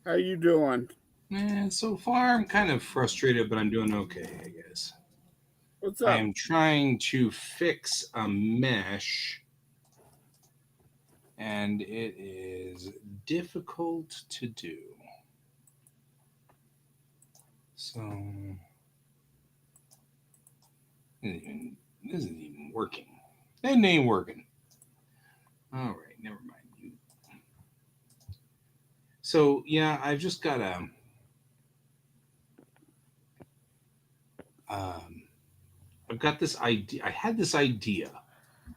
How you doing? So far, I'm kind of frustrated, but I'm doing okay, I guess. What's I up? am trying to fix a mesh, and it is difficult to do. So, this isn't even working. It ain't working. All right, never mind. So, yeah, I've just got um, I've got this idea. I had this idea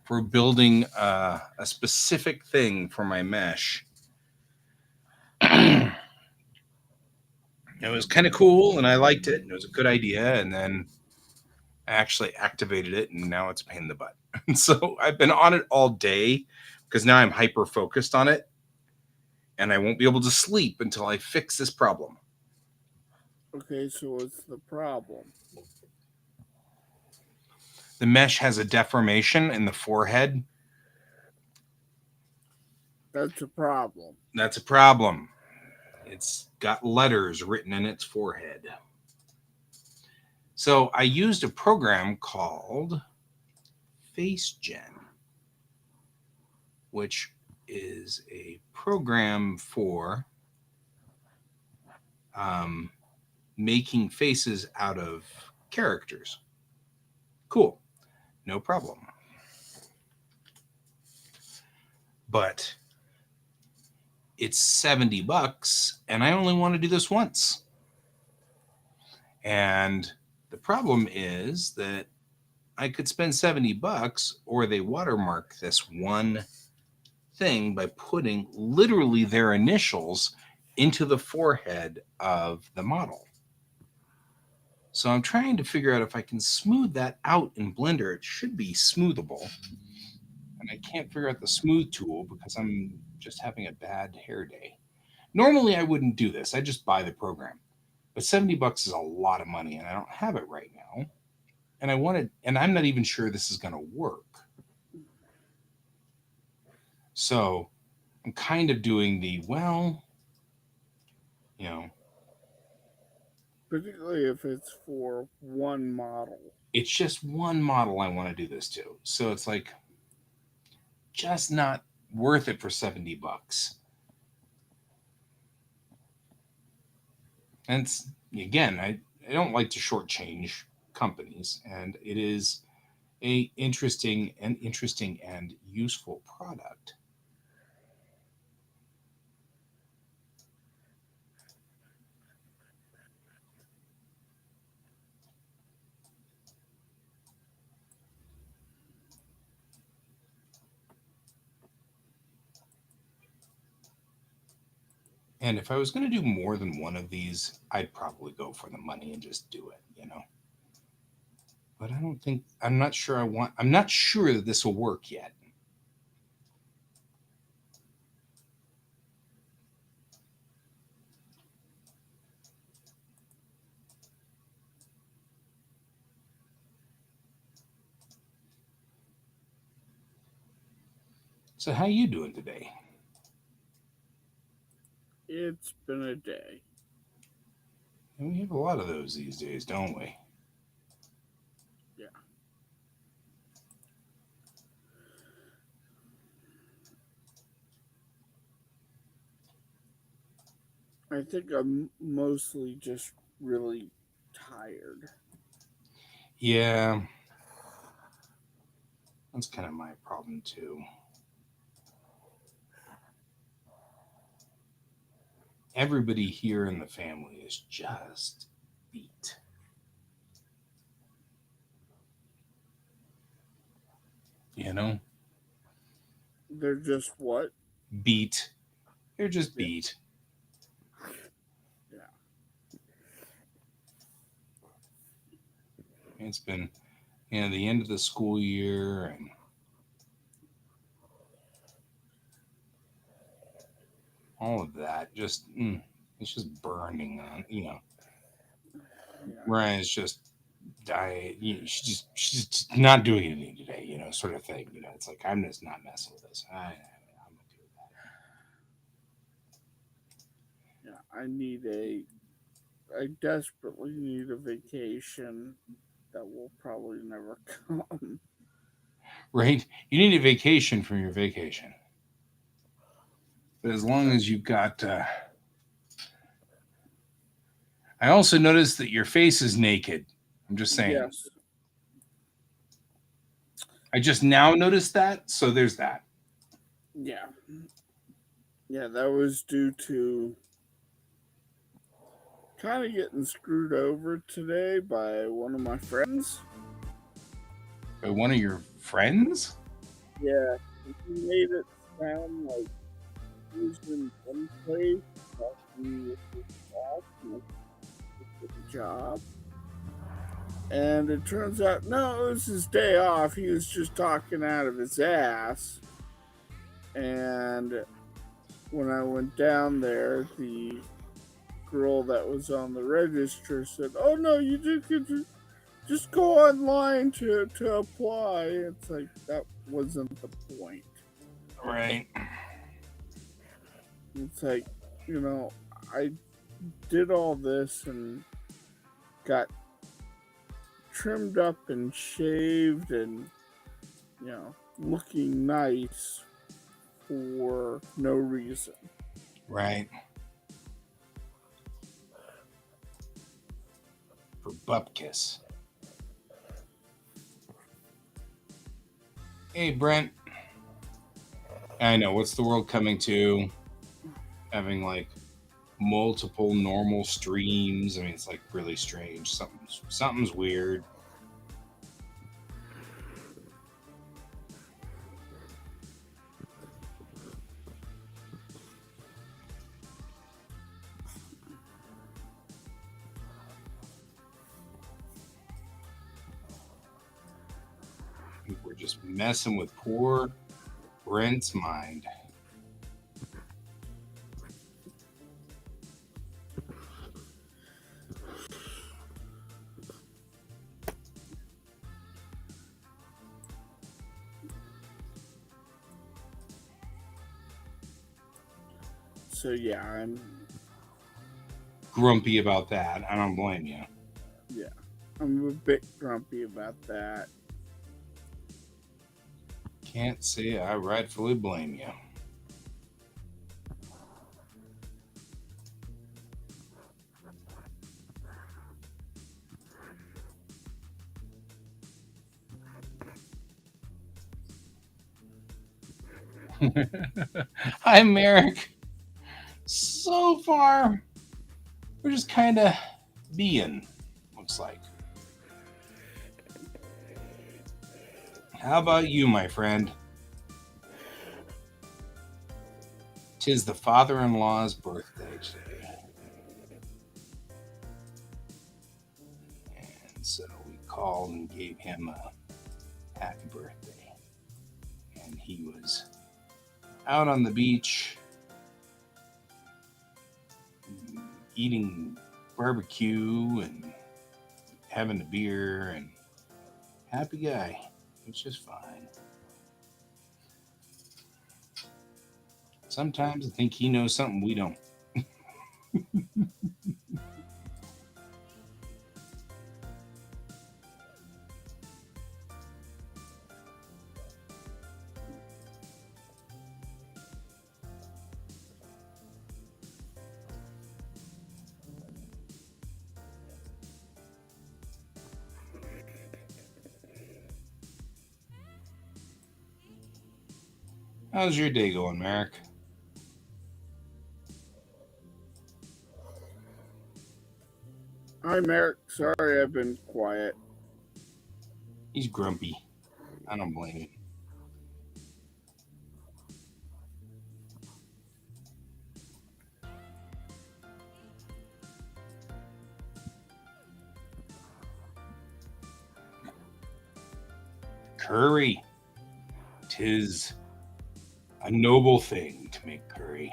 for building a specific thing for my mesh. It was kind of cool, and I liked it. And it was a good idea, and then I actually activated it, and now it's a pain in the butt. And so I've been on it all day because now I'm hyper focused on it, and I won't be able to sleep until I fix this problem. Okay, so what's the problem? The mesh has a deformation in the forehead. That's a problem. That's a problem. It's got letters written in its forehead. So I used a program called FaceGen, which is a program for um, making faces out of characters. Cool. No problem. But it's $70 and I only want to do this once. And the problem is that I could spend $70 or they watermark this one thing by putting literally their initials into the forehead of the model. So I'm trying to figure out if I can smooth that out in Blender. It should be smoothable. And I can't figure out the smooth tool because I'm just having a bad hair day. Normally I wouldn't do this. I just buy the program. But $70 is a lot of money and I don't have it right now. And I'm not even sure this is going to work. So I'm kind of doing you know, Particularly if it's for one model. it's just one model I want to do this to. So it's like just not worth it for $70. And again, I don't like to shortchange companies, and it is a interesting and useful product. And if I was going to do more than one of these, I'd probably go for the money and just do it. But I'm not sure that this will work yet. So how you doing today? It's been a day. And we have a lot of those these days, don't we? Yeah. I think I'm mostly just really tired. Yeah, that's kind of my problem too. Everybody here in the family is just beat. You know, They're just what? beat. They're just Yeah. beat. Yeah. It's been, the end of the school year and all of that. Just, it's just burning on. Yeah. Mariah's just diet. She's just not doing anything today. Sort of thing. It's like I'm just not messing with this. I'm gonna do Yeah. I desperately need a vacation that will probably never come. right. You need a vacation from your vacation, but as long Uh, as you've got. I also noticed that your face is naked. I'm just saying. yes. I just now noticed that, so there's that. Yeah. Yeah, that was due to kind of getting screwed over today by one of my friends. By one of your friends? Yeah, he made it sound like he was in one place talking with his boss and a job. And it turns out, no, it was his day off. He was just talking out of his ass. And when I went down there, the girl that was on the register said, "Oh no, you just go online to apply." It's like that wasn't the point. Right. It's like, you know, I did all this and got trimmed up and shaved and, looking nice for no reason. Right. For Bupkis. Hey, Brent. I know. What's the world coming to? Having like multiple normal streams. I mean, it's like really strange. Something's weird. I think we're just messing with poor Brent's mind. So yeah, Grumpy about that. I don't blame you. yeah, I'm a bit grumpy about that. Can't say I rightfully blame you. Hi, Merrick. So far, we're just kind of being, looks like. How about you, my friend? Tis the father-in-law's birthday today. And so we called and gave him a happy birthday. And he was out on the beach eating barbecue and having a beer and happy guy. It's just fine. Sometimes I think he knows something we don't. How's your day going, Merrick? I'm Eric. Sorry I've been quiet. He's grumpy. I don't blame him. Curry. 'Tis a noble thing to make curry.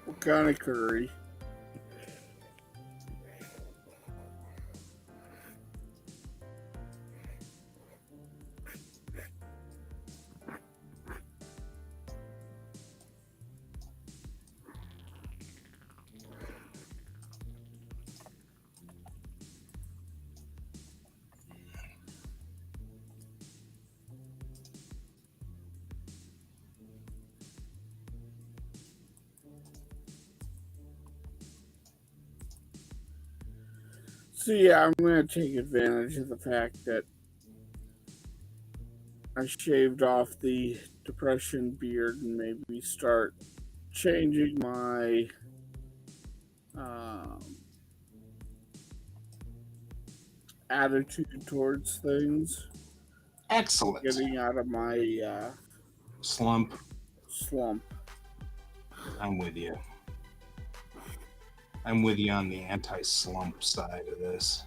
What kind of curry? So yeah, I'm gonna take advantage of the fact that I shaved off the depression beard and maybe start changing my um, attitude towards things, Excellent. getting out of my Slump. slump. I'm with you. I'm with you on the anti-slump side of this.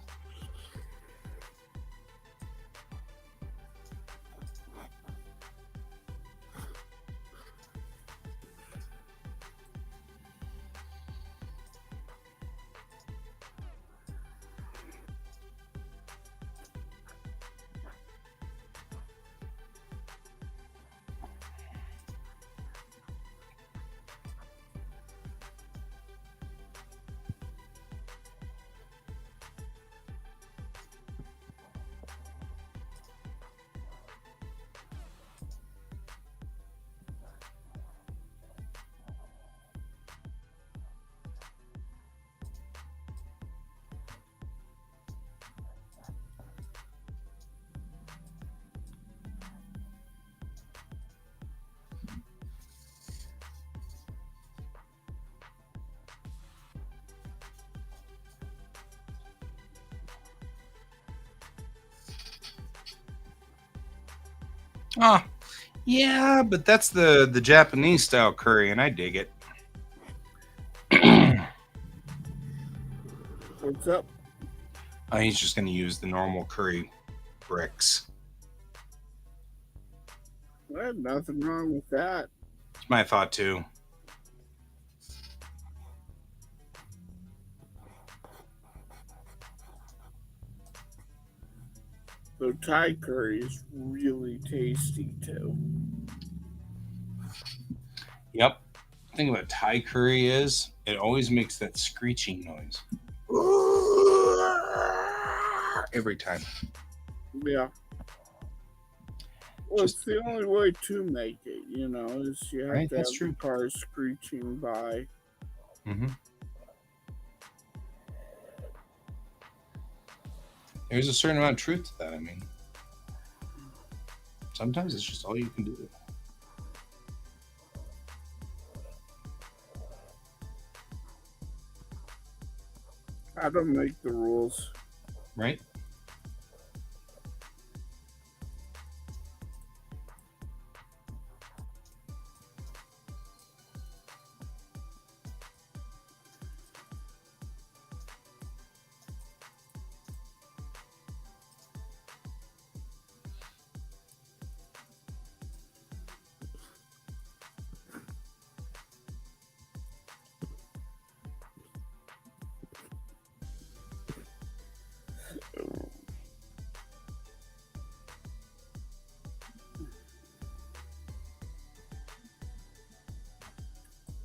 Ah, yeah, but that's the Japanese style curry, and I dig it. What's up? He's just going to use the normal curry bricks. Well, nothing wrong with that. It's my thought too. So Thai curry is really tasty too. Yep. The thing about Thai curry is it always makes that screeching noise every time. Yeah. Well, Just it's the only way to make it, is you have right. to That's have the true. cars screeching by. Mm-hmm. There's a certain amount of truth to that. I mean, sometimes it's just all you can do. I don't make the rules. Right?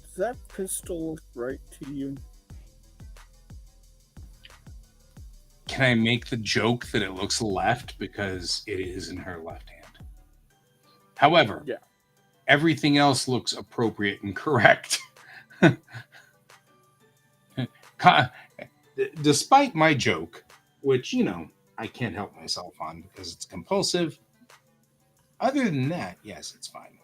Does that pistol look right to you? Can I make the joke that it looks left because it is in her left hand? However, Yeah. Everything else looks appropriate and correct. Despite my joke, which, I can't help myself on because it's compulsive. Other than that, yes, it's fine.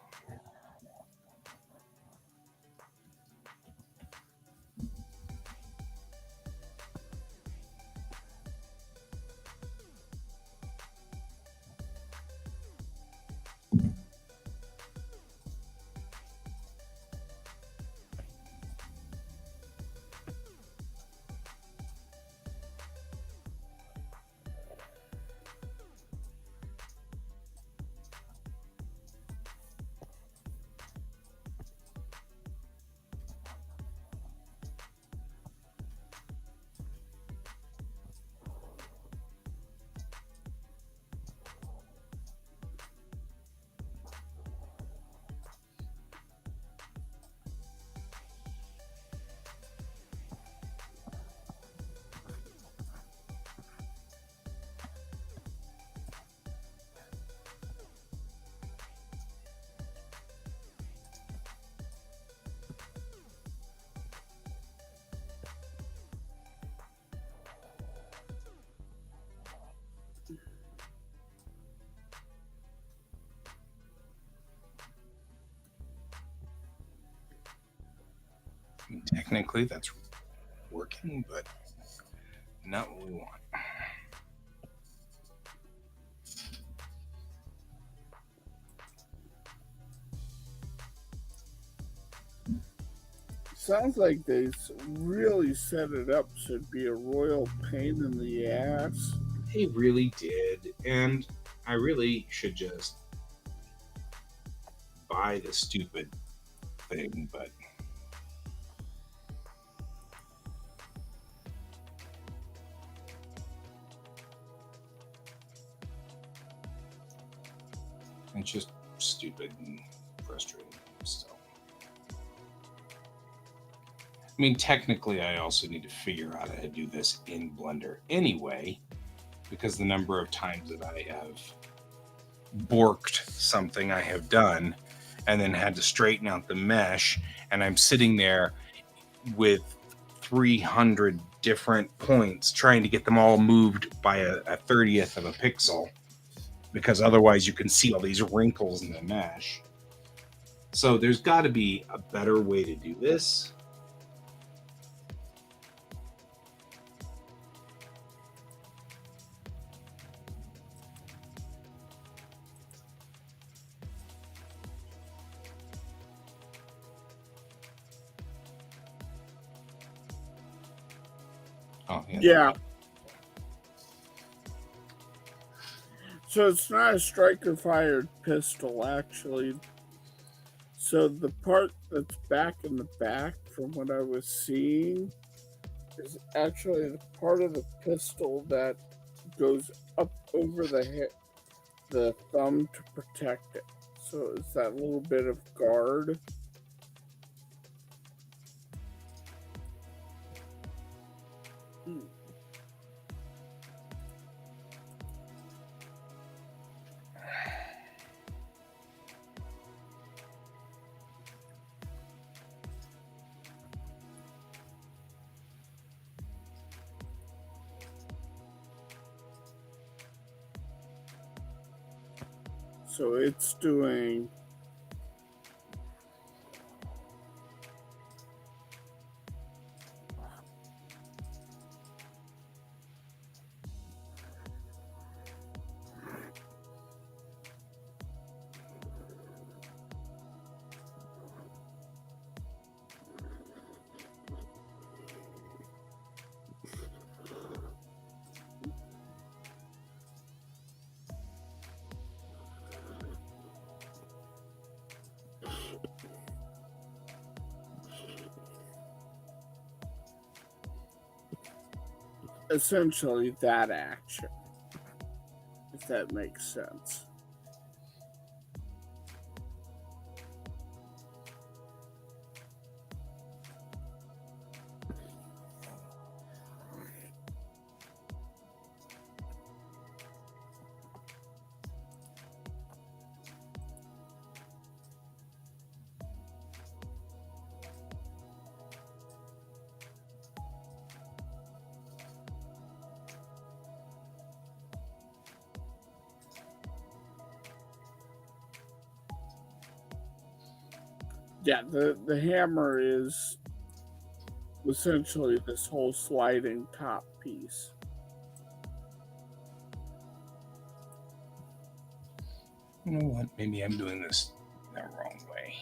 I mean, technically, that's working, but not what we want. Sounds like they really set it up so it'd be a royal pain in the ass. They really did, and I really should just buy the stupid thing, but it's just stupid and frustrating still. I mean, technically, I also need to figure out how to do this in Blender anyway, because the number of times that I have borked something I have done and then had to straighten out the mesh, and I'm sitting there with 300 different points trying to get them all moved by a 30th of a pixel, because otherwise you can see all these wrinkles in the mesh. So there's got to be a better way to do this. Oh, Yeah. So it's not a striker fired pistol, actually. So the part that's back in the back, from what I was seeing, is actually the part of the pistol that goes up over the thumb to protect it. So it's that little bit of guard. So it's doing essentially that action, if that makes sense. Yeah, the hammer is essentially this whole sliding top piece. You know what? Maybe I'm doing this the wrong way.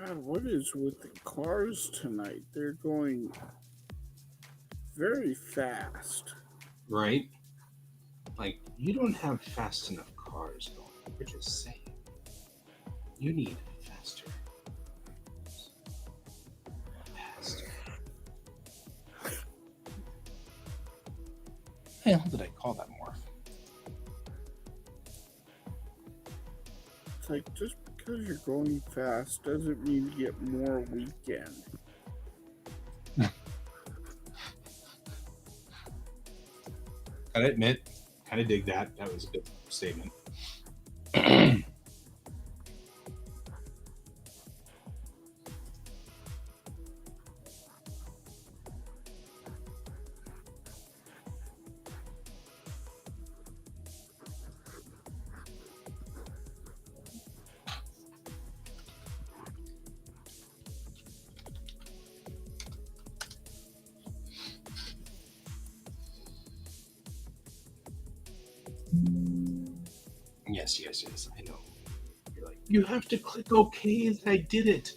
God, what is with the cars tonight? They're going very fast. Right? Like, you don't have fast enough cars going. We're just saying. You need faster. Faster. What the hell did I call that morph? It's like just because you're going fast doesn't mean you get more weekend. Gotta admit, kind of dig that. That was a good statement. Yes, I know. You're like, you have to click OK that I did it.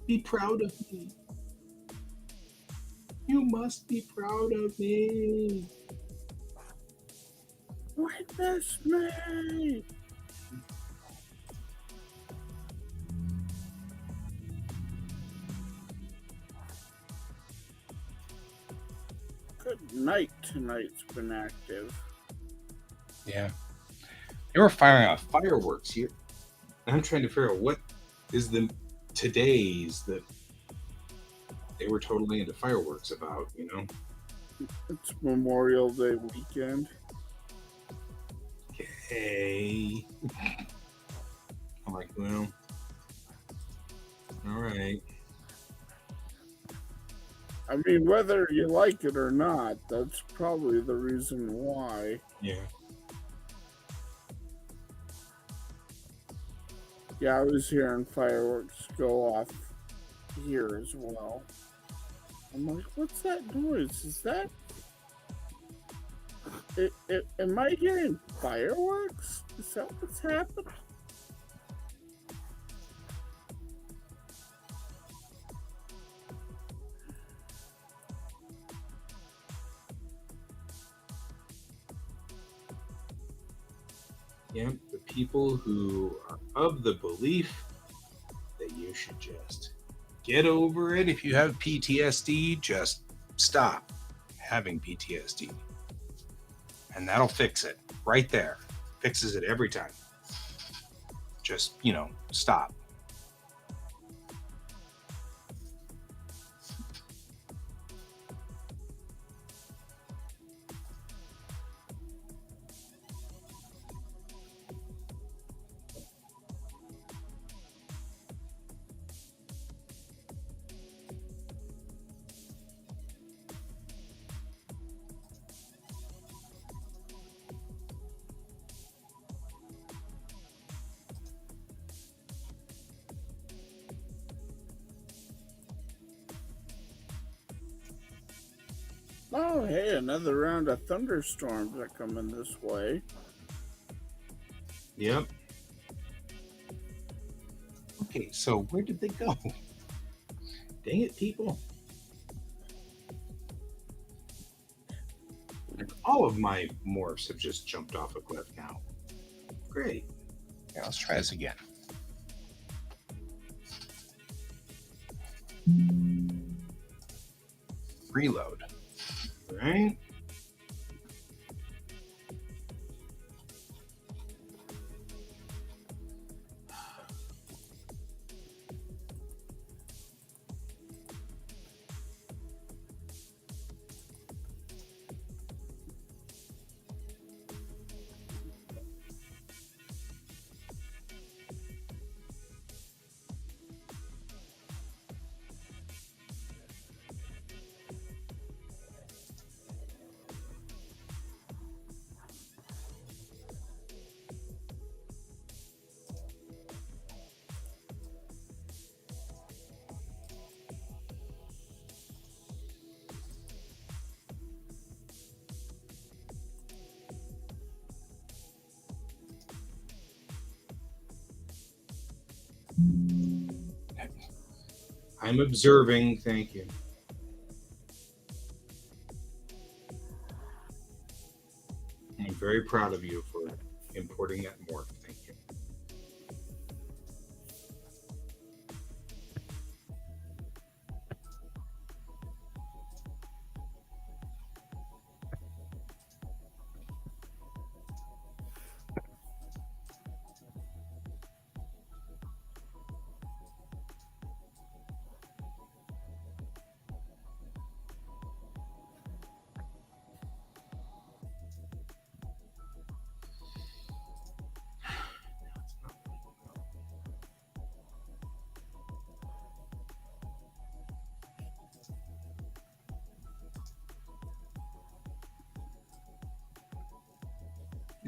Be proud of me. You must be proud of me. Witness me! Good night tonight's been active. Yeah. They were firing off fireworks here. I'm trying to figure out what is the today's that they were totally into fireworks about, you know? It's Memorial Day weekend. Okay. I'm like, well, all right. I mean, whether you like it or not, that's probably the reason why. Yeah. Yeah, I was hearing fireworks go off here as well. I'm like, what's that noise? Is that. Am I hearing fireworks? Is that what's happening? Yeah. The people who are of the belief that you should just get over it. If you have PTSD, just stop having PTSD. And that'll fix it right there. Fixes it every time. Just, stop. Oh, hey, another round of thunderstorms are coming this way. Yep. Okay, so where did they go? Dang it, people. And all of my morphs have just jumped off a cliff now. Great. Yeah, let's try this again. Reload. All right. I'm observing. Thank you. I'm very proud of you for importing that morph. Thank you.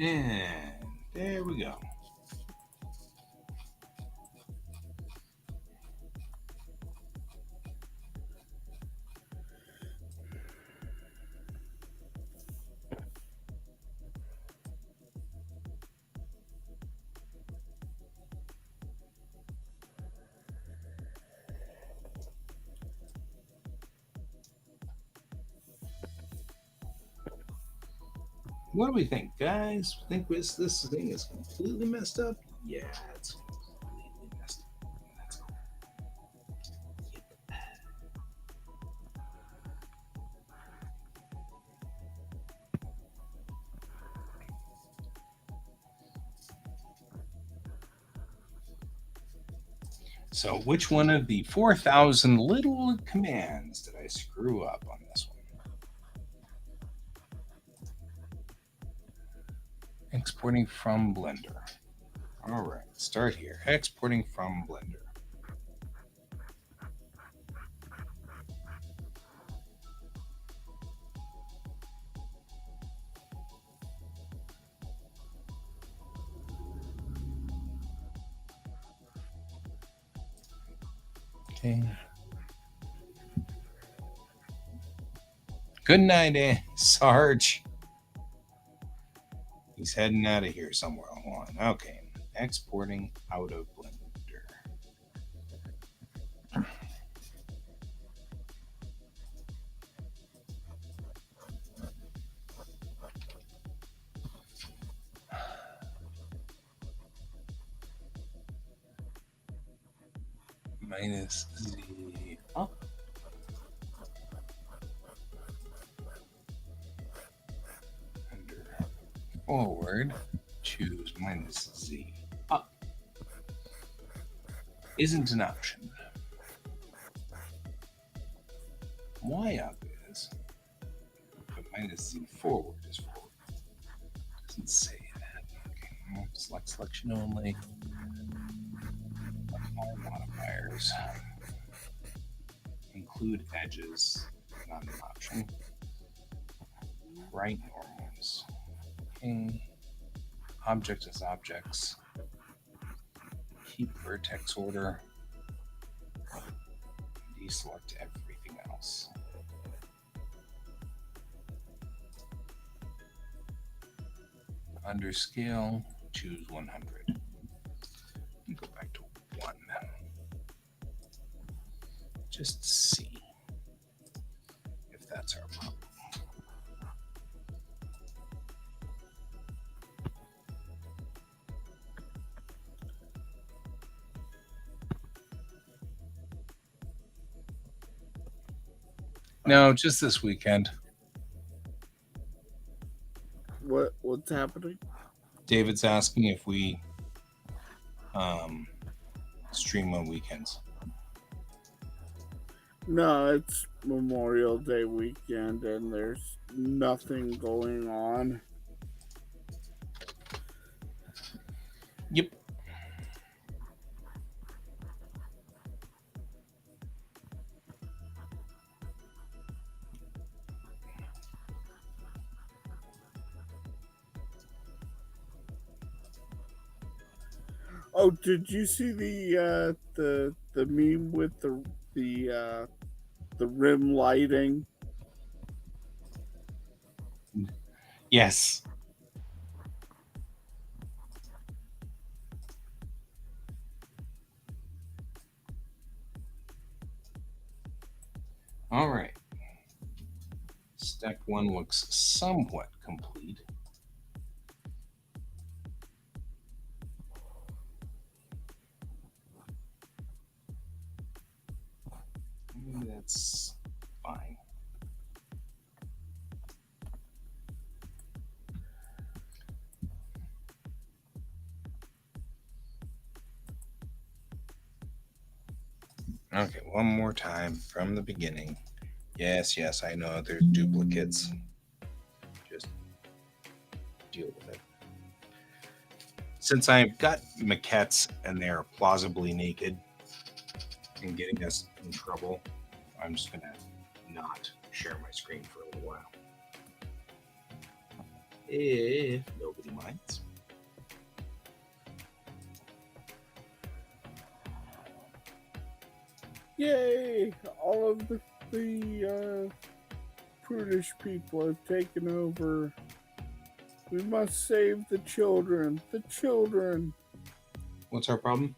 And there we go. What do we think, guys? Think this thing is completely messed up? Yeah, it's completely messed up. Let's go. So, which one of the 4,000 little commands did I screw up on this one? Exporting from Blender. All right, start here. Exporting from Blender. Okay. Good night, Sarge. He's heading out of here somewhere along. Okay. Exporting out of Blender. Minus Z up. Under forward. Choose minus Z up. Isn't an option. Y up is. But minus Z forward is forward. Doesn't say that. Okay. Select selection only. Apply modifiers. Include edges. Not an option. Right normals. Okay. Object as objects. Keep vertex order. Deselect everything else. Under scale, choose 100. Go back to 1. Just see if that's our problem. No, just this weekend. What's happening? David's asking if we um, stream on weekends. No, it's Memorial Day weekend and there's nothing going on. Yep. Oh, did you see the meme with the rim lighting? Yes. All right. Step 1 looks somewhat complete. That's fine. Okay, one more time from the beginning. Yes, yes, I know there's duplicates. Just deal with it. Since I've got maquettes and they're plausibly naked and getting us in trouble, I'm just going to not share my screen for a little while. If nobody minds. Yay! All of the prudish people have taken over. We must save the children. The children. What's our problem?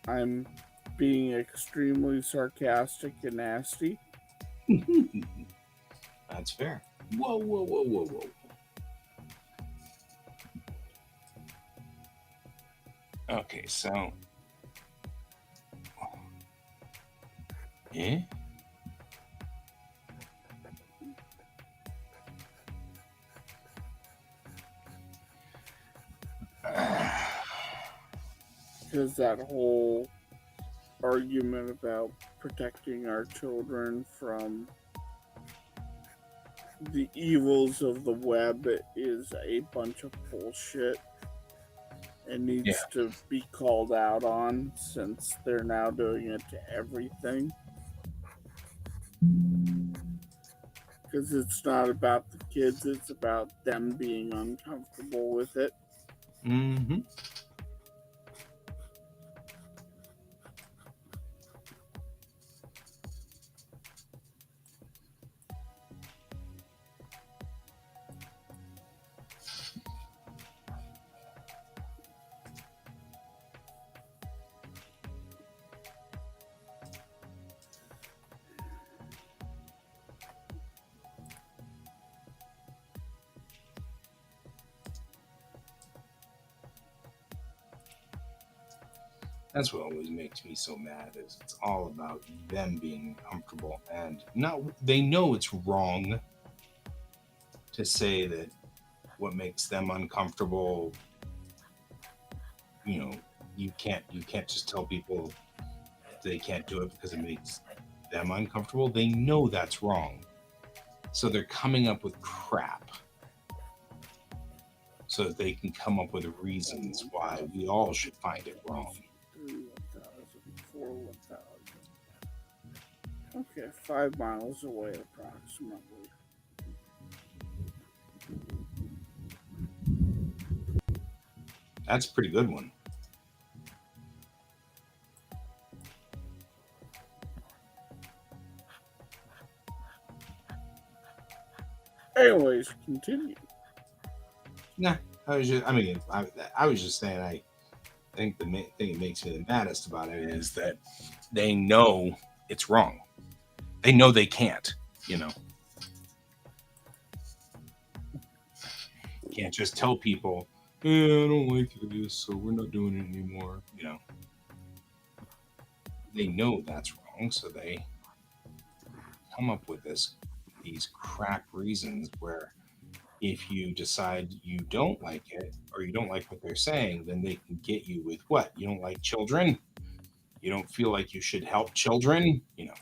I'm being extremely sarcastic and nasty. That's fair. Whoa, whoa, whoa, whoa, whoa. Okay, so. Eh? Because that whole argument about protecting our children from the evils of the web is a bunch of bullshit and Yeah. needs to be called out on since they're now doing it to everything. Because it's not about the kids, it's about them being uncomfortable with it. Mm-hmm. That's what always makes me so mad is it's all about them being comfortable and not they know it's wrong to say that what makes them uncomfortable, you know, you can't just tell people they can't do it because it makes them uncomfortable. They know that's wrong. So they're coming up with crap so that they can come up with reasons why we all should find it wrong. 4, 1,000. Okay, 5 miles away approximately. That's a pretty good one. Anyways, continue. Nah, I was just saying. I think the thing that makes me the maddest about it is that they know it's wrong. They know they can't. You know, can't just tell people, I don't like this, so we're not doing it anymore. You know, they know that's wrong, so they come up with these crap reasons where if you decide you don't like it or you don't like what they're saying, then they can get you with what? You don't like children? You don't feel like you should help children? You know,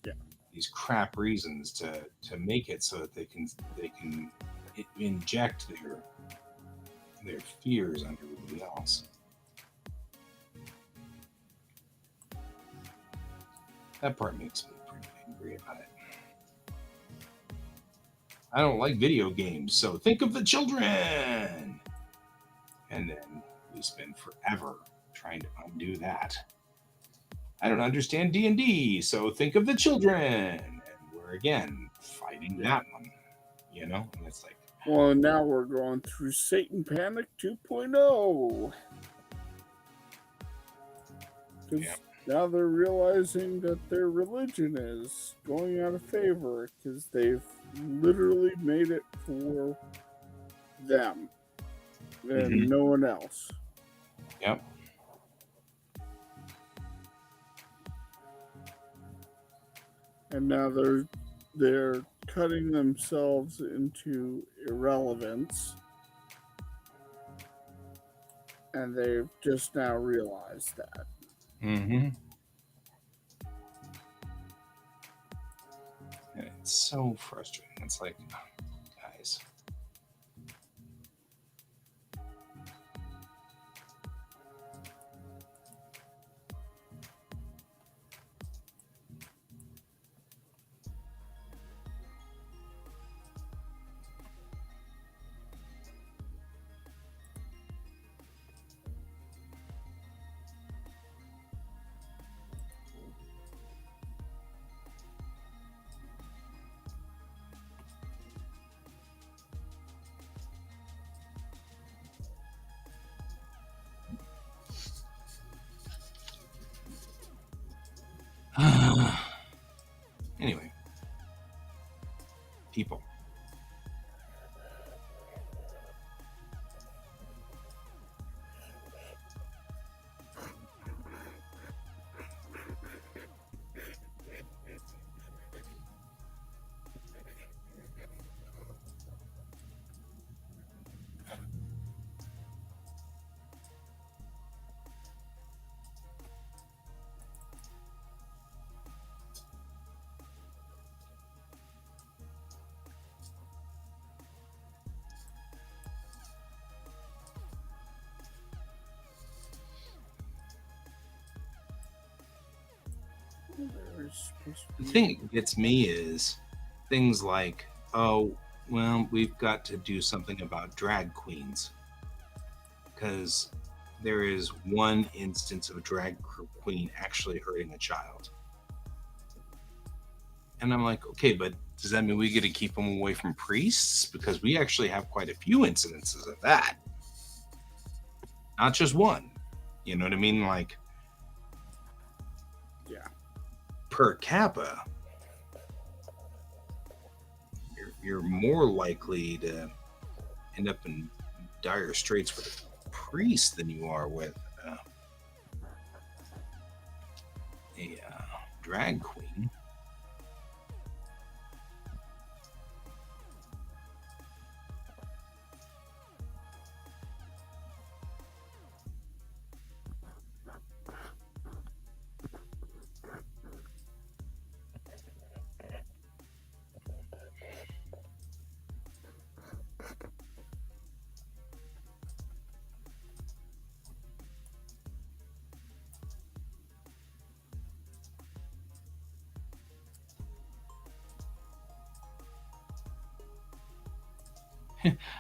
Yeah. these crap reasons to make it so that they can inject their fears on everybody else. That part makes me pretty angry about it. I don't like video games, so think of the children. And then we spend forever trying to undo that. I don't understand D&D, so think of the children. And we're again fighting Yeah. that one, you know? And it's like, Well, now we're going through Satan Panic 2.0. yeah. Because now they're realizing that their religion is going out of favor because they've literally made it for them Mm-hmm. and no one else. Yep. And now they're cutting themselves into irrelevance, and they've just now realized that. Mm-hmm. And it's so frustrating. It's like, guys. Anyway, people. The thing that gets me is things like, oh, well, we've got to do something about drag queens because there is one instance of a drag queen actually hurting a child. And I'm like, okay, but does that mean we get to keep them away from priests? Because we actually have quite a few incidences of that, not just one. You know what I mean? Like, Yeah. per capita, you're more likely to end up in dire straits with a priest than you are with a drag queen.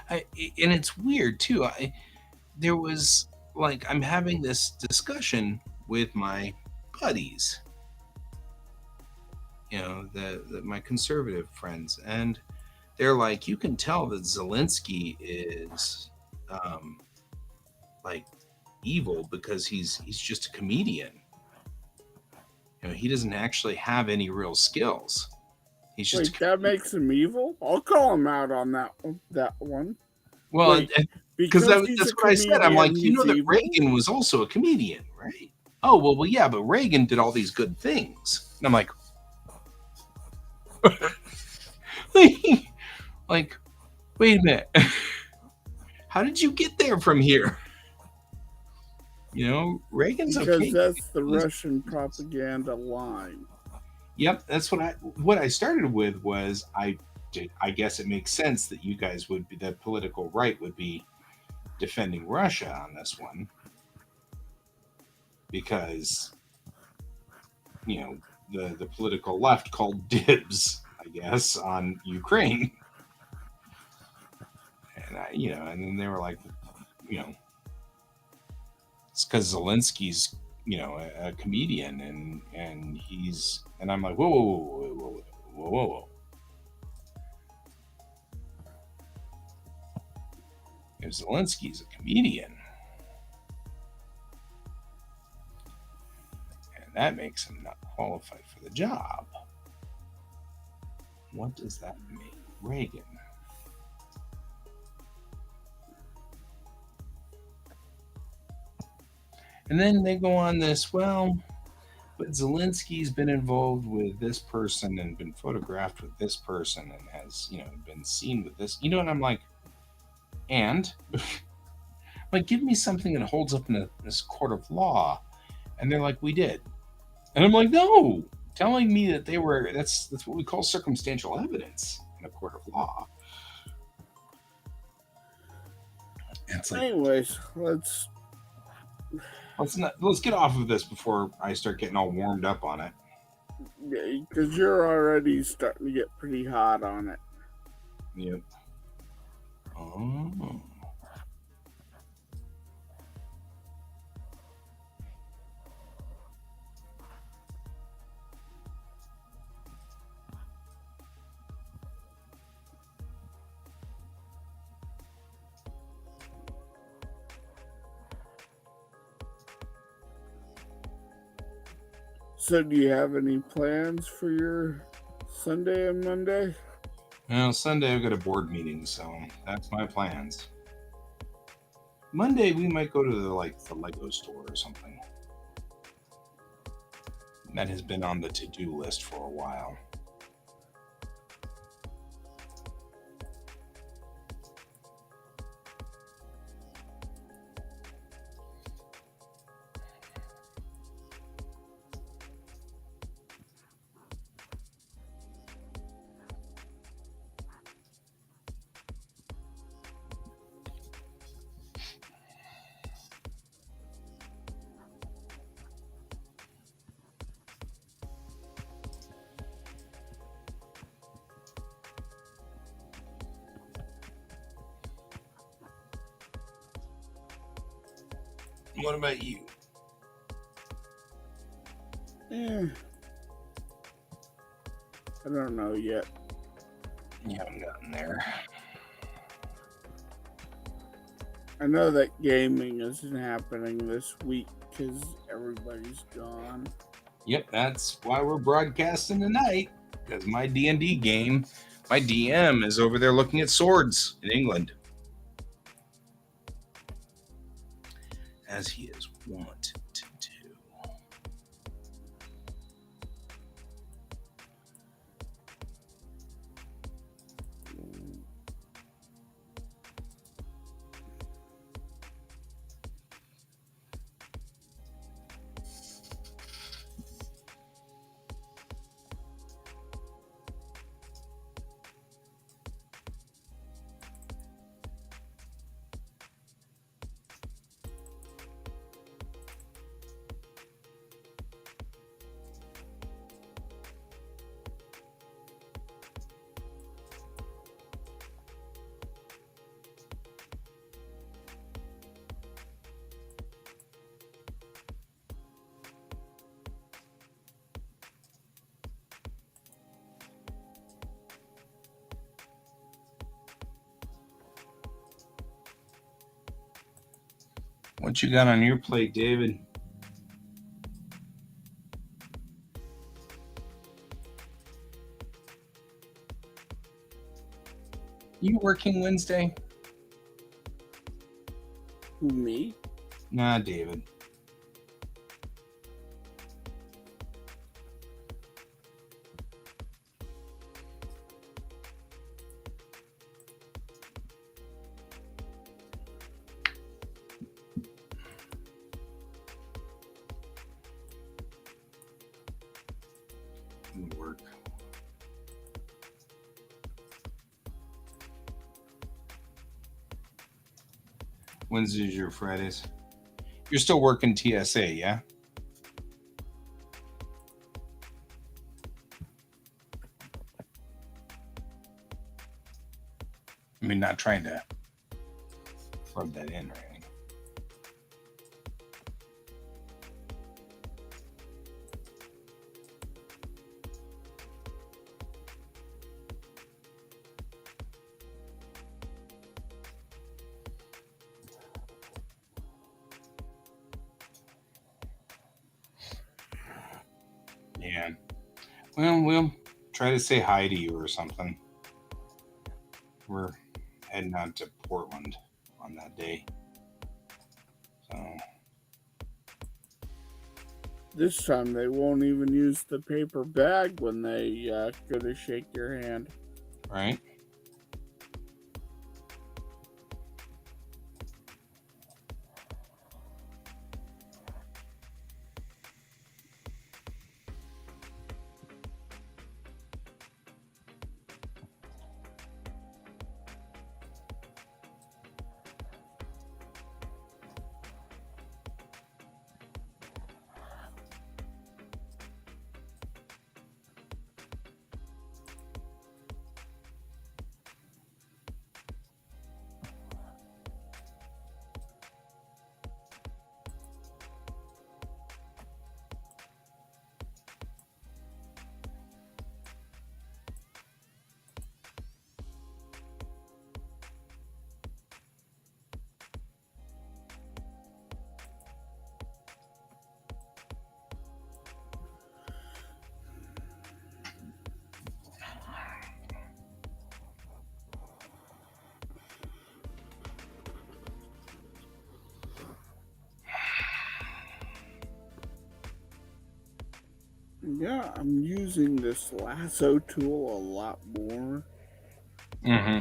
I, and it's weird too. There was like I'm having this discussion with my buddies, you know, my conservative friends, and they're like, you can tell that Zelensky is um, like evil because he's just a comedian. You know, he doesn't actually have any real skills. He's just a Wait, that comedian. makes him evil? I'll call him out on that one. Well, Wait, because because he's that's a what I said. I'm comedian, like, you know he's that evil? Reagan was also a comedian, right? Oh, well, yeah, but Reagan did all these good things. And I'm like, like, wait a minute. How did you get there from here? You know, Reagan's Because okay. that's the He's, Russian propaganda line. yep, that's what I started with was I guess it makes sense that you guys would be the political right would be defending Russia on this one because the political left called dibs, I guess, on Ukraine, and and then they were like, you know, it's because Zelensky's a comedian and I'm like, whoa, whoa, whoa, whoa, whoa, whoa, whoa. If Zelensky's a comedian, and that makes him not qualified for the job. What does that make Reagan? And then they go on this, well, but Zelensky's been involved with this person and been photographed with this person and has, been seen with this. And I'm like, and like, give me something that holds up in this court of law. And they're like, we did. And I'm like, no, telling me that they were, that's what we call circumstantial evidence in a court of law. And it's like, Anyways, let's get off of this before I start getting all warmed up on it. because you're already starting to get pretty hot on it. Yep. Oh. So, do you have any plans for your Sunday and Monday? Well, Sunday I've got a board meeting, so that's my plans. Monday we might go to the Lego store or something. That has been on the to-do list for a while. What about you? I don't know yet. You haven't gotten there. I know that gaming isn't happening this week because everybody's gone. Yep, that's why we're broadcasting tonight. Because my D&D game, my DM is over there looking at swords in England. As he is wont to do. What you got on your plate, David? You working Wednesday? Who, me? Nah, David. Work. Wednesdays or Fridays? You're still working TSA, yeah? I mean, not trying to rub that in or anything. Yeah. Well, we'll try to say hi to you or something. We're heading out to Portland on that day. So. This time they won't even use the paper bag when they go to shake your hand. Right? Yeah, I'm using this lasso tool a lot more. Mm-hmm.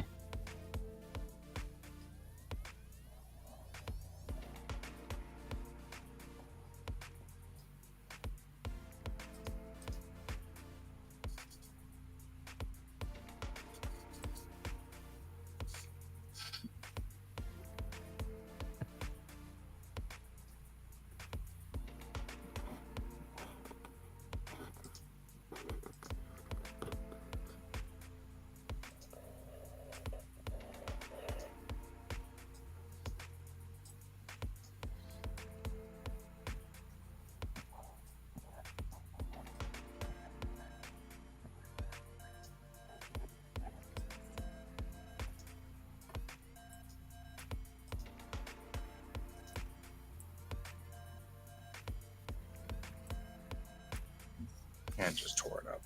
Yeah, it just tore it up.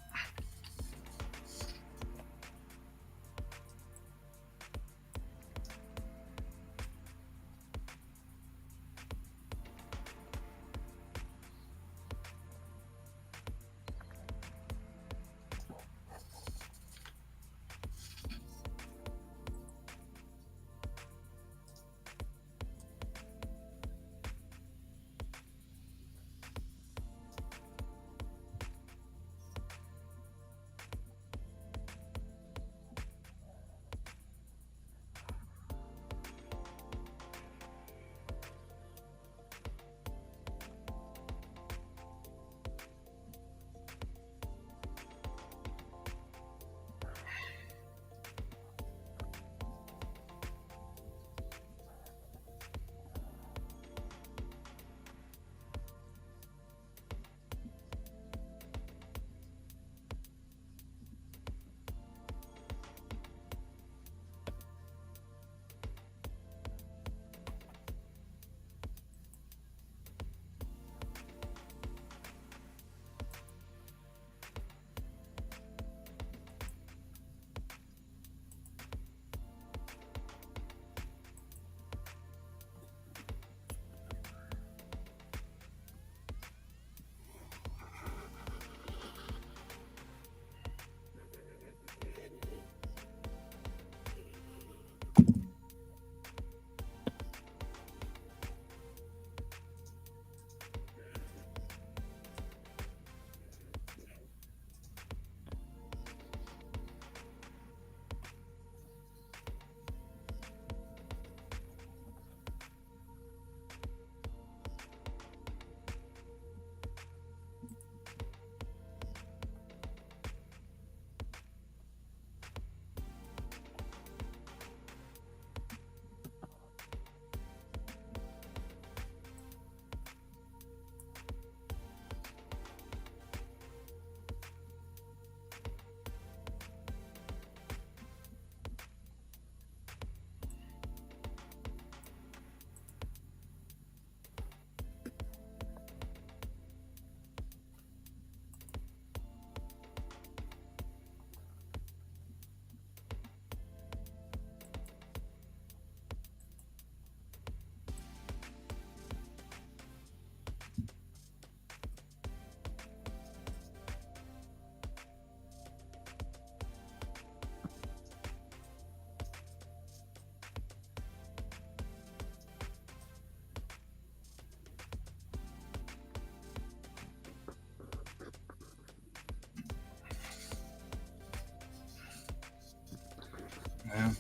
Yeah.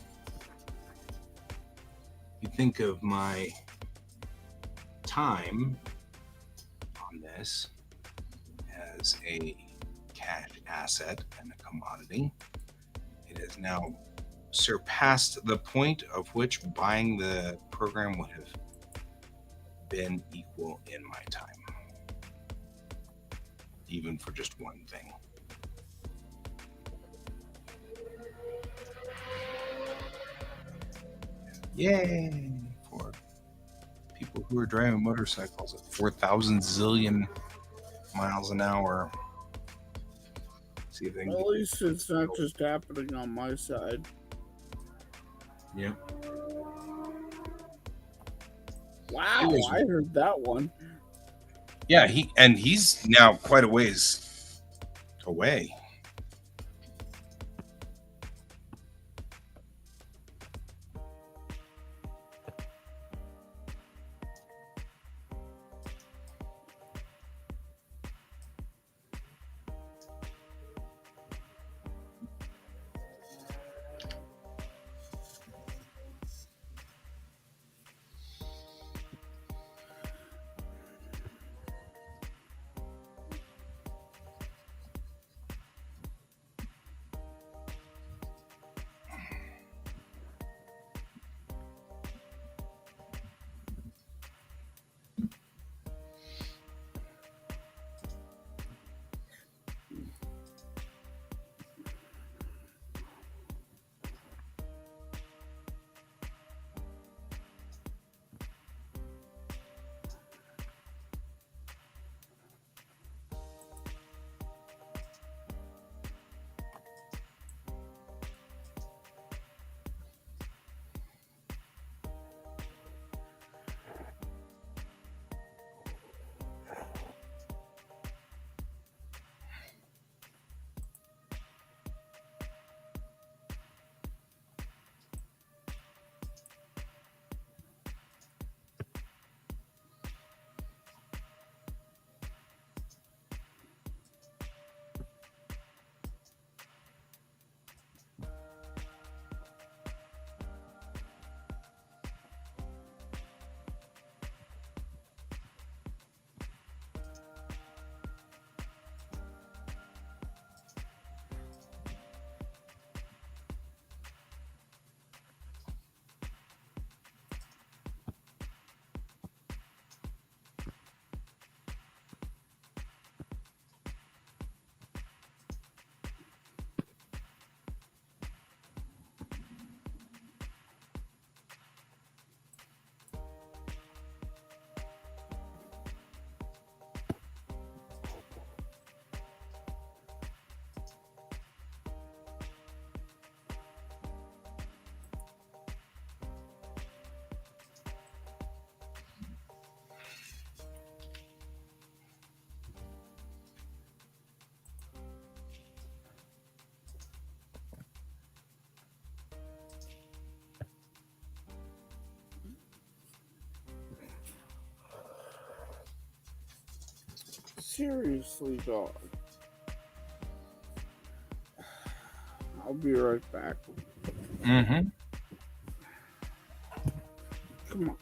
You think of my time on this as a cash asset and a commodity. It has now surpassed the point of which buying the program would have been equal in my time, even for just one thing. Yay for people who are driving motorcycles at 4,000 zillion miles an hour. See if they can At least it's not just happening on my side. Yeah. Wow, I heard that one. Yeah, he's now quite a ways away. Seriously, dog. I'll be right back. Mm-hmm. Come on.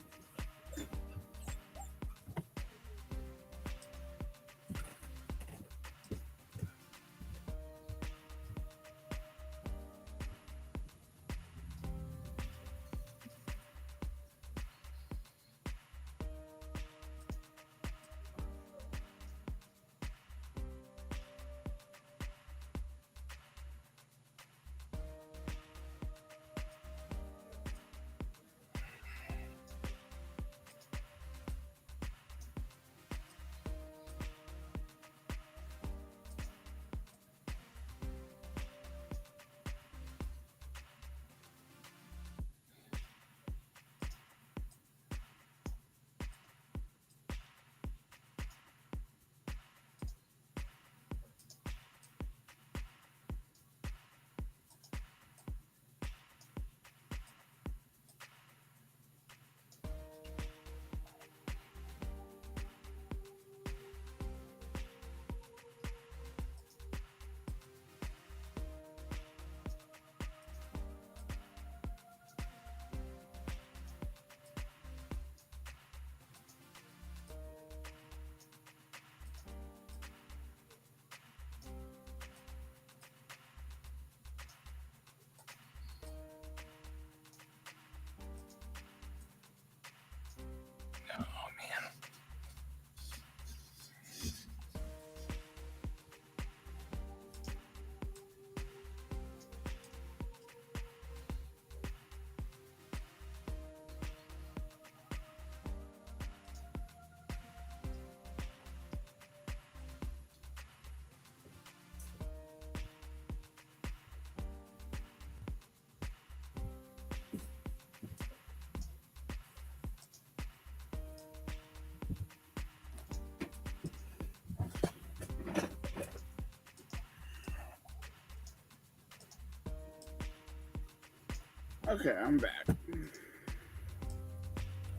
Okay, I'm back.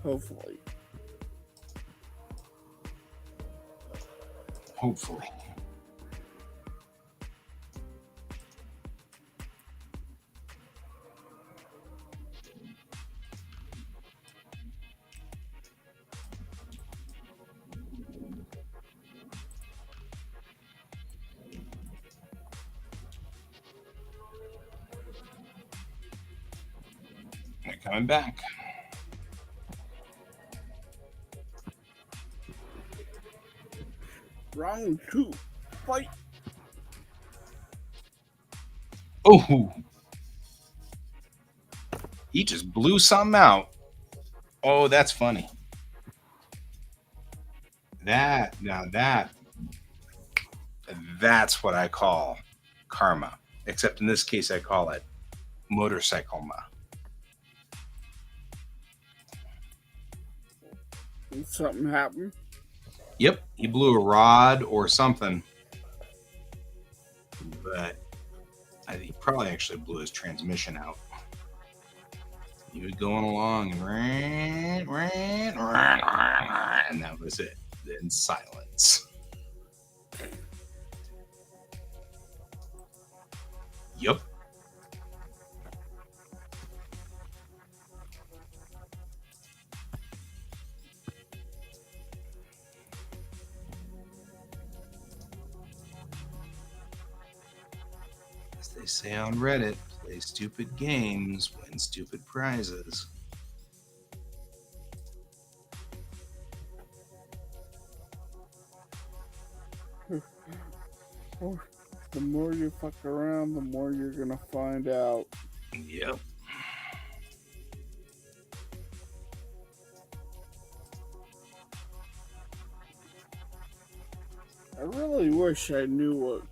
Hopefully. Hopefully. They're coming back. Round 2. Fight. Oh, he just blew something out. Oh, that's funny. That's what I call karma. Except in this case, I call it motorcycle ma. Something happened. Yep, he blew a rod or something, but he probably actually blew his transmission out. He was going along and that was it. Then silence. Yep. As they say on Reddit, play stupid games, win stupid prizes. The more you fuck around, the more you're gonna find out. Yep. I really wish I knew what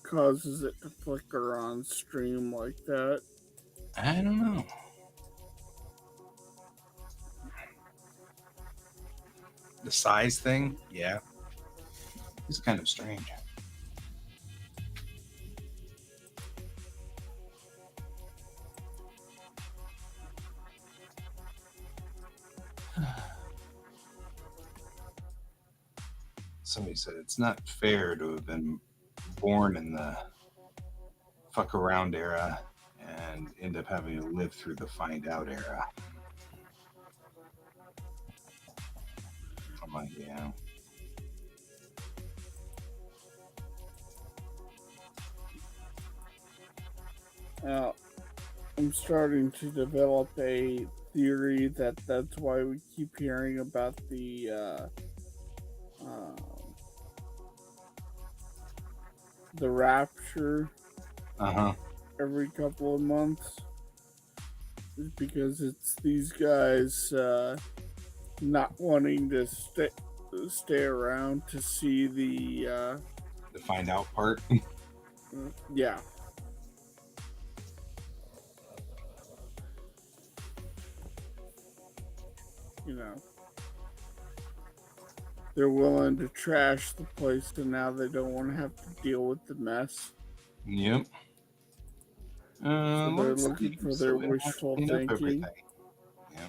causes it to flicker on stream like that. I don't know. The size thing, yeah. It's kind of strange. Somebody said it's not fair to have been born in the fuck around era and end up having to live through the find out era. I'm like, yeah. Now, I'm starting to develop a theory that that's why we keep hearing about the rapture every couple of months, is because it's these guys not wanting to stay around to see the find out part. Yeah. You know, they're willing to trash the place, and now they don't want to have to deal with the mess. Yep. So they're looking for their wishful thinking. Yeah.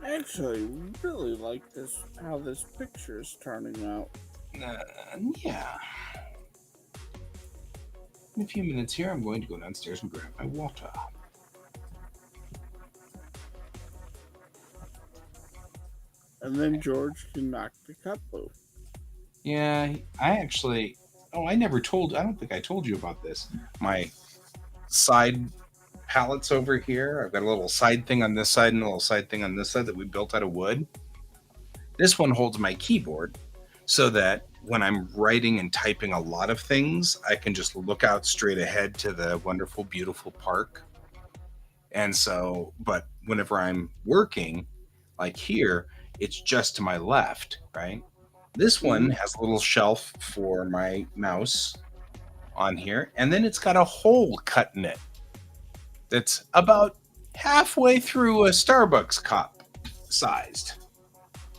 I actually really like how this picture is turning out. Yeah. In a few minutes here, I'm going to go downstairs and grab my water. And then George can knock the cup over. Yeah, I actually. Oh, I don't think I told you about this. My side pallets over here. I've got a little side thing on this side and a little side thing on this side that we built out of wood. This one holds my keyboard so that when I'm writing and typing a lot of things, I can just look out straight ahead to the wonderful, beautiful park. And so, but whenever I'm working, like here, it's just to my left, right? This one Mm-hmm. has a little shelf for my mouse on here, and then it's got a hole cut in it that's about halfway through a Starbucks cup sized.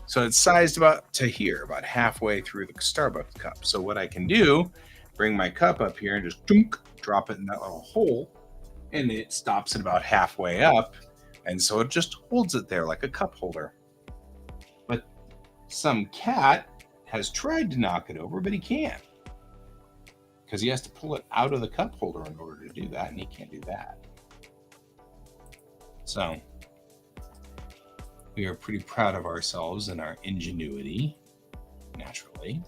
So it's sized about to here, about halfway through the Starbucks cup. So what I can do, bring my cup up here and just drop it in that little hole, and it stops it about halfway up, and so it just holds it there like a cup holder. But some cat has tried to knock it over, but he can't because he has to pull it out of the cup holder in order to do that, and he can't do that. So we are pretty proud of ourselves and our ingenuity, naturally.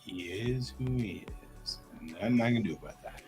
He is who he is. Nothing I can do about that.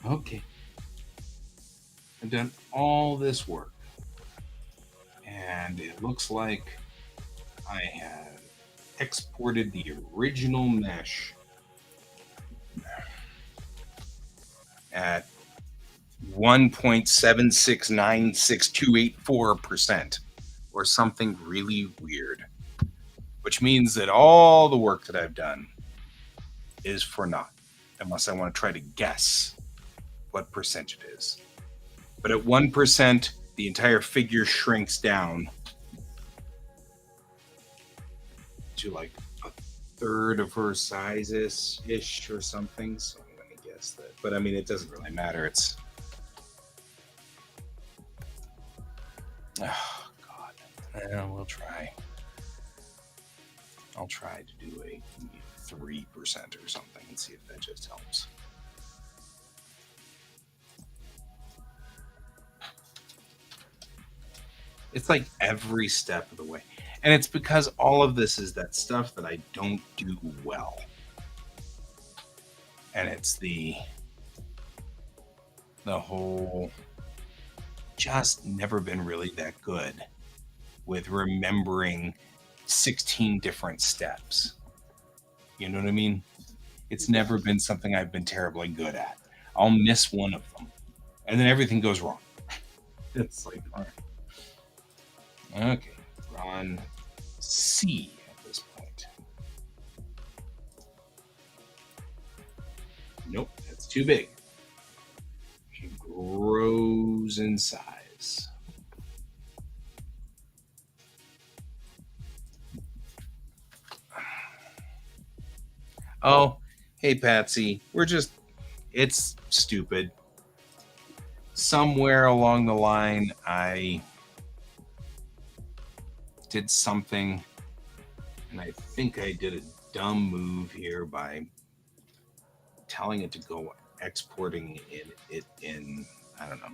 Okay, I've done all this work, and it looks like I have exported the original mesh at 1.769628.4%, or something really weird, which means that all the work that I've done is for naught, unless I want to try to guess what percent it is. But at 1%, the entire figure shrinks down to like a third of her sizes ish or something. So I'm going to guess that. But I mean, it doesn't really matter. It's. Oh, God. We'll try. I'll try to do a 3% or something and see if that just helps. It's like every step of the way. And it's because all of this is that stuff that I don't do well. And it's the whole just never been really that good with remembering 16 different steps. You know what I mean? It's never been something I've been terribly good at. I'll miss one of them, and then everything goes wrong. It's like, all right. Okay, we're on C at this point. Nope, that's too big. It grows in size. Oh, hey, Patsy. It's stupid. Somewhere along the line, I did something, and I think I did a dumb move here by telling it to go exporting in I don't know.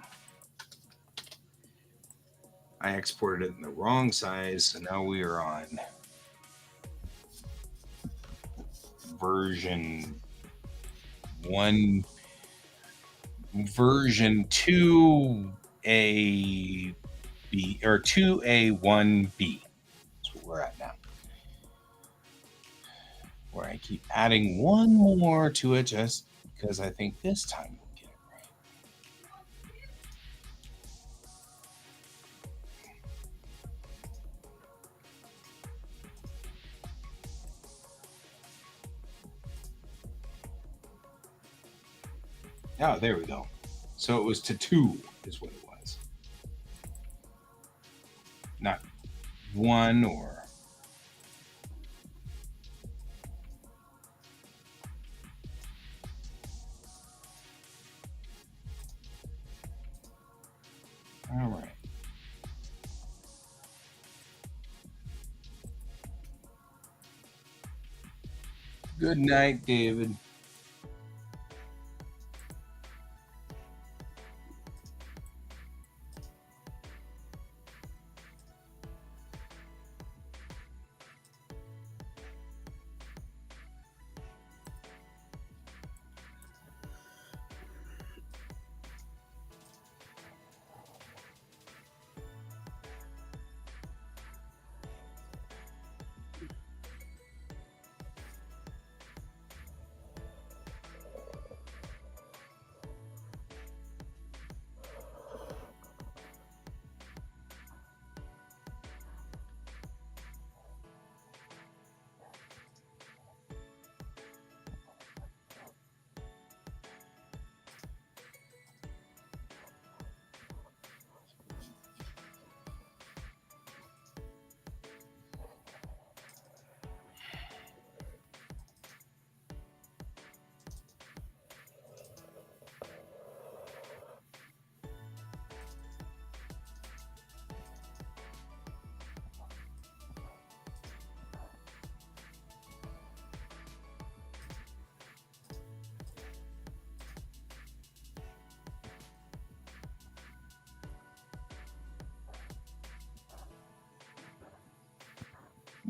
I exported it in the wrong size, so now we are on version 1 version 2A B or 2A1B. That's what we're at now. Where I keep adding one more to it just because I think this time we'll get it right. Oh, there we go. So it was to 2 is what it was. Not 1 or. All right. Good night, David.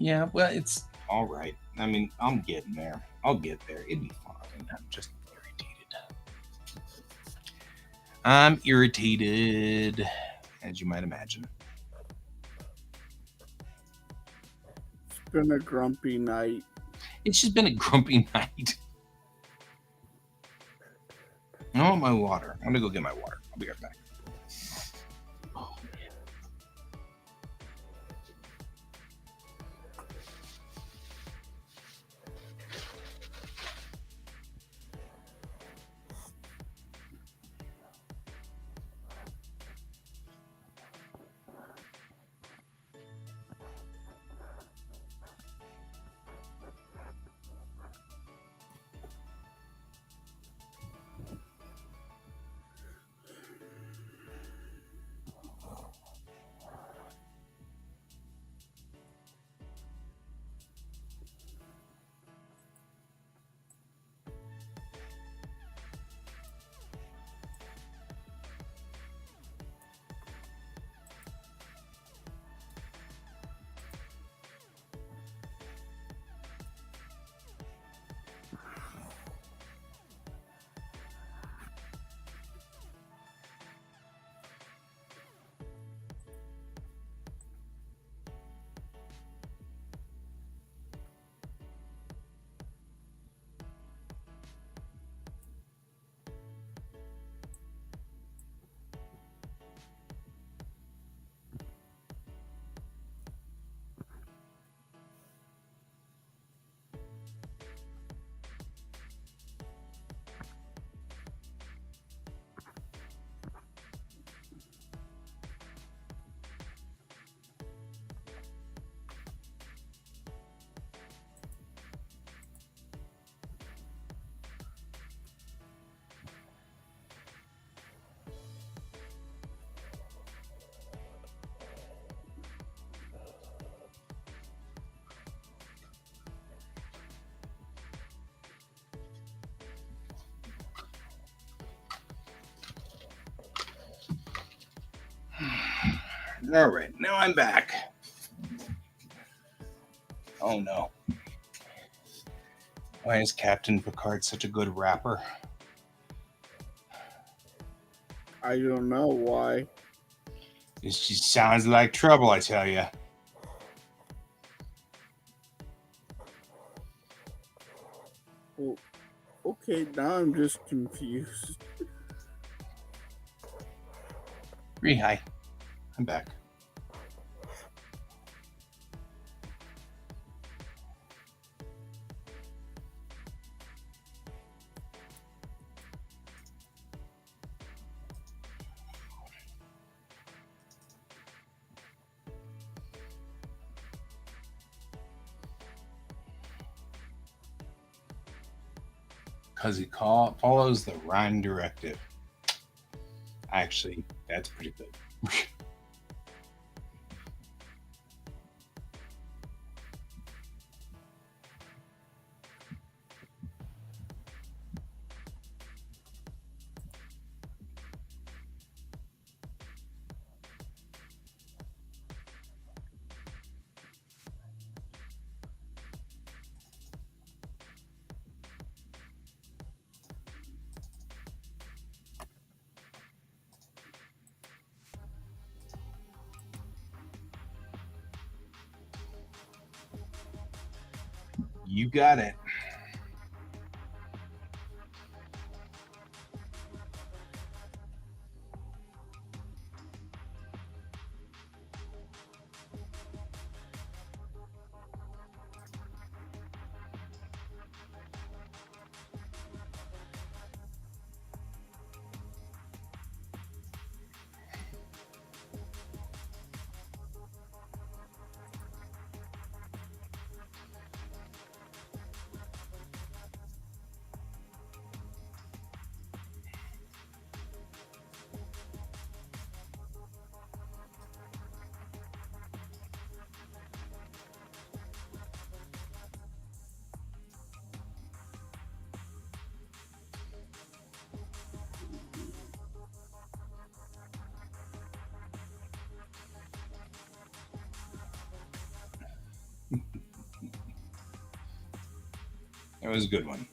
Yeah, well, it's all right. I mean, I'm getting there. I'll get there. It'd be fine. I'm just irritated. I'm irritated, as you might imagine. It's been a grumpy night. It's just been a grumpy night. I want my water. I'm gonna go get my water. I'll be right back. Oh, all right, now I'm back. Oh no. Why is Captain Picard such a good rapper? I don't know why. This just sounds like trouble, I tell you. Well, okay, now I'm just confused. Hi. I'm back. Because he follows the rhyme directive. Actually, that's pretty good. You got it. That was a good one.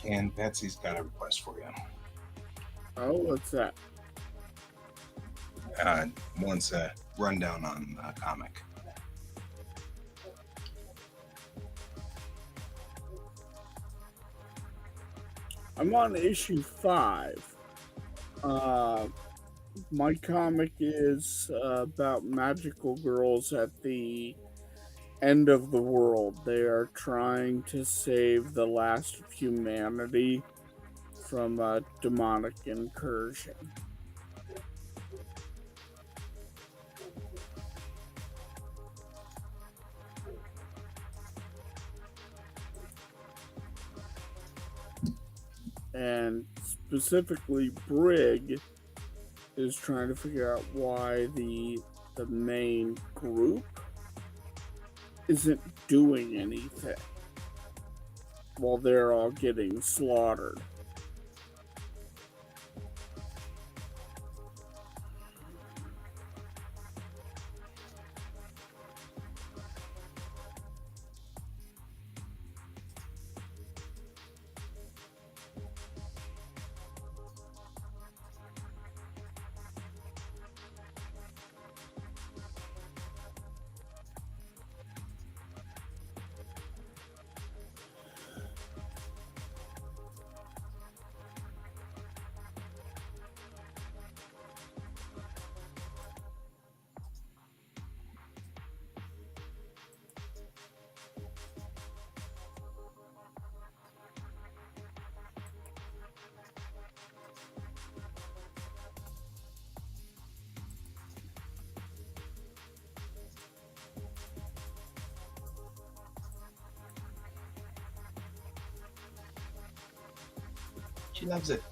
And Betsy's got a request for you. Oh, what's that? Wants a rundown on a comic. I'm on issue 5. My comic is about magical girls at the end of the world. They are trying to save the last of humanity from a demonic incursion. And specifically, Brig is trying to figure out why the main group isn't doing anything while they're all getting slaughtered. She loves it.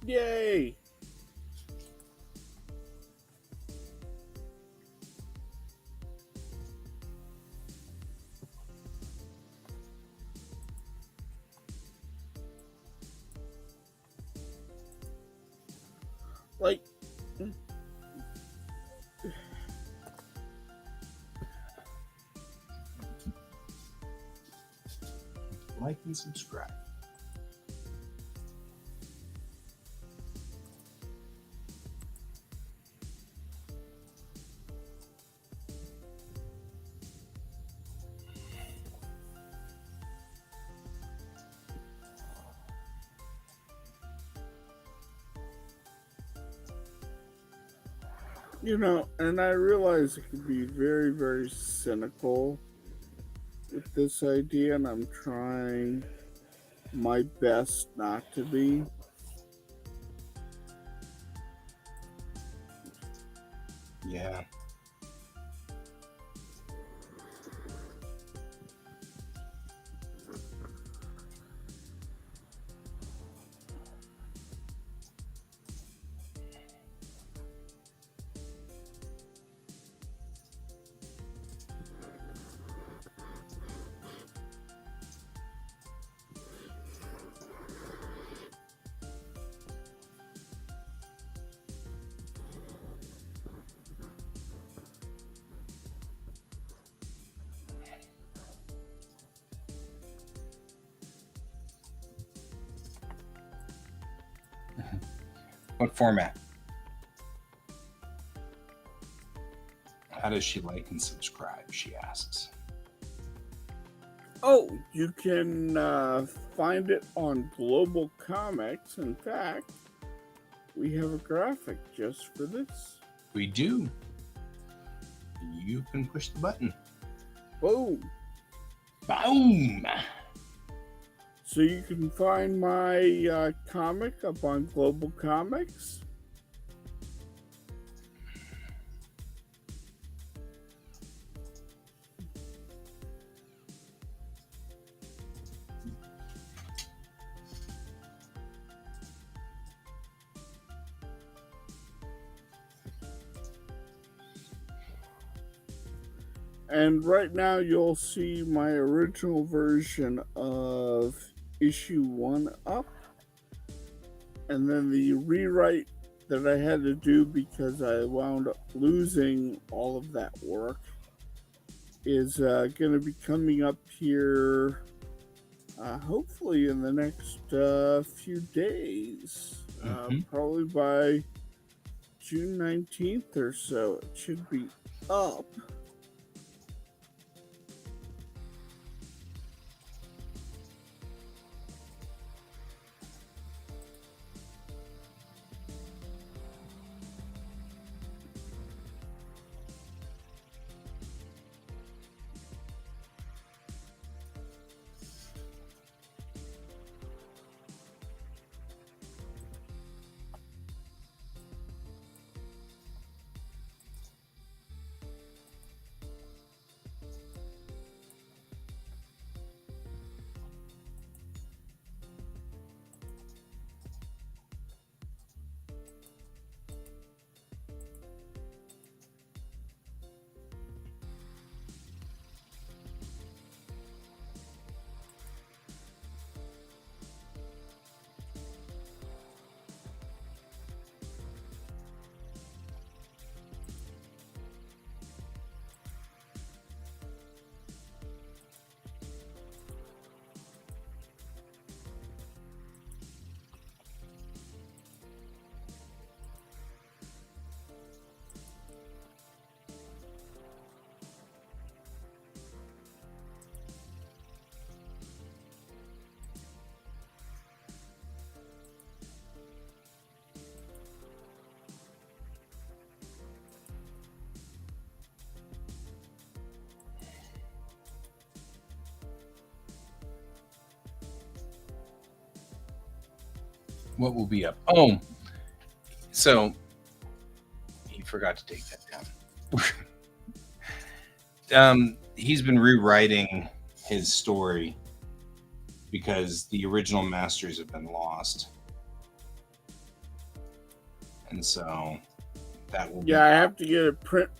Yay! Like, Like and subscribe. you know, and I realize it can be very, very cynical with this idea, and I'm trying my best not to be. Yeah. What format? How does she like and subscribe? She asks. Oh, you can find it on Global Comics. In fact, we have a graphic just for this. We do. You can push the button. Boom! Boom! So you can find my comic up on Global Comics. And right now you'll see my original version of issue 1 up. And then the rewrite that I had to do because I wound up losing all of that work. is going to be coming up here, hopefully in the next few days, Hmm. probably by June 19th or so. It should be up. What will be up? Oh, so he forgot to take that down. He's been rewriting his story because the original masters have been lost, and so that will be Yeah, I up. have to get a print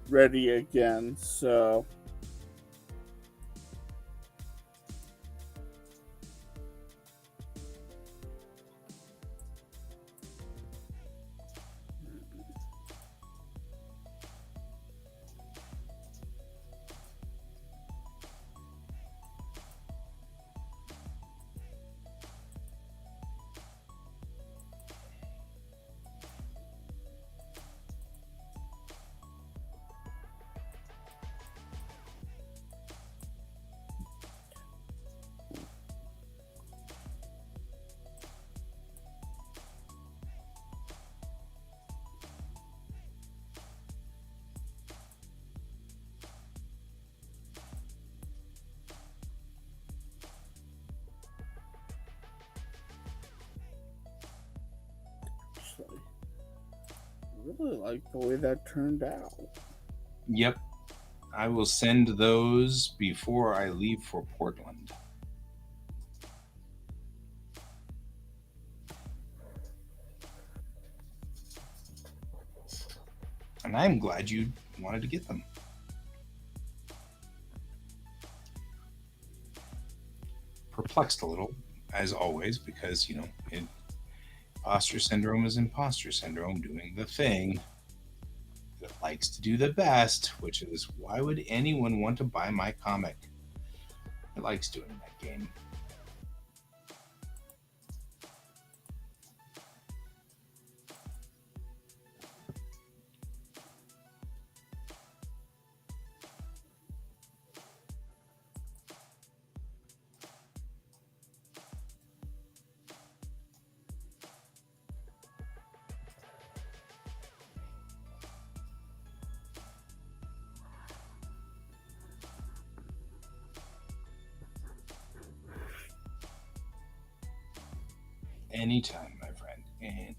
ready again, so. Actually, I really like the way that turned out. Yep, I will send those before I leave for Portland. And I'm glad you wanted to get them. Perplexed a little, as always, because, imposter syndrome is imposter syndrome doing the thing that likes to do the best, which is why would anyone want to buy my comic? It likes doing that game. Anytime, my friend. Anytime.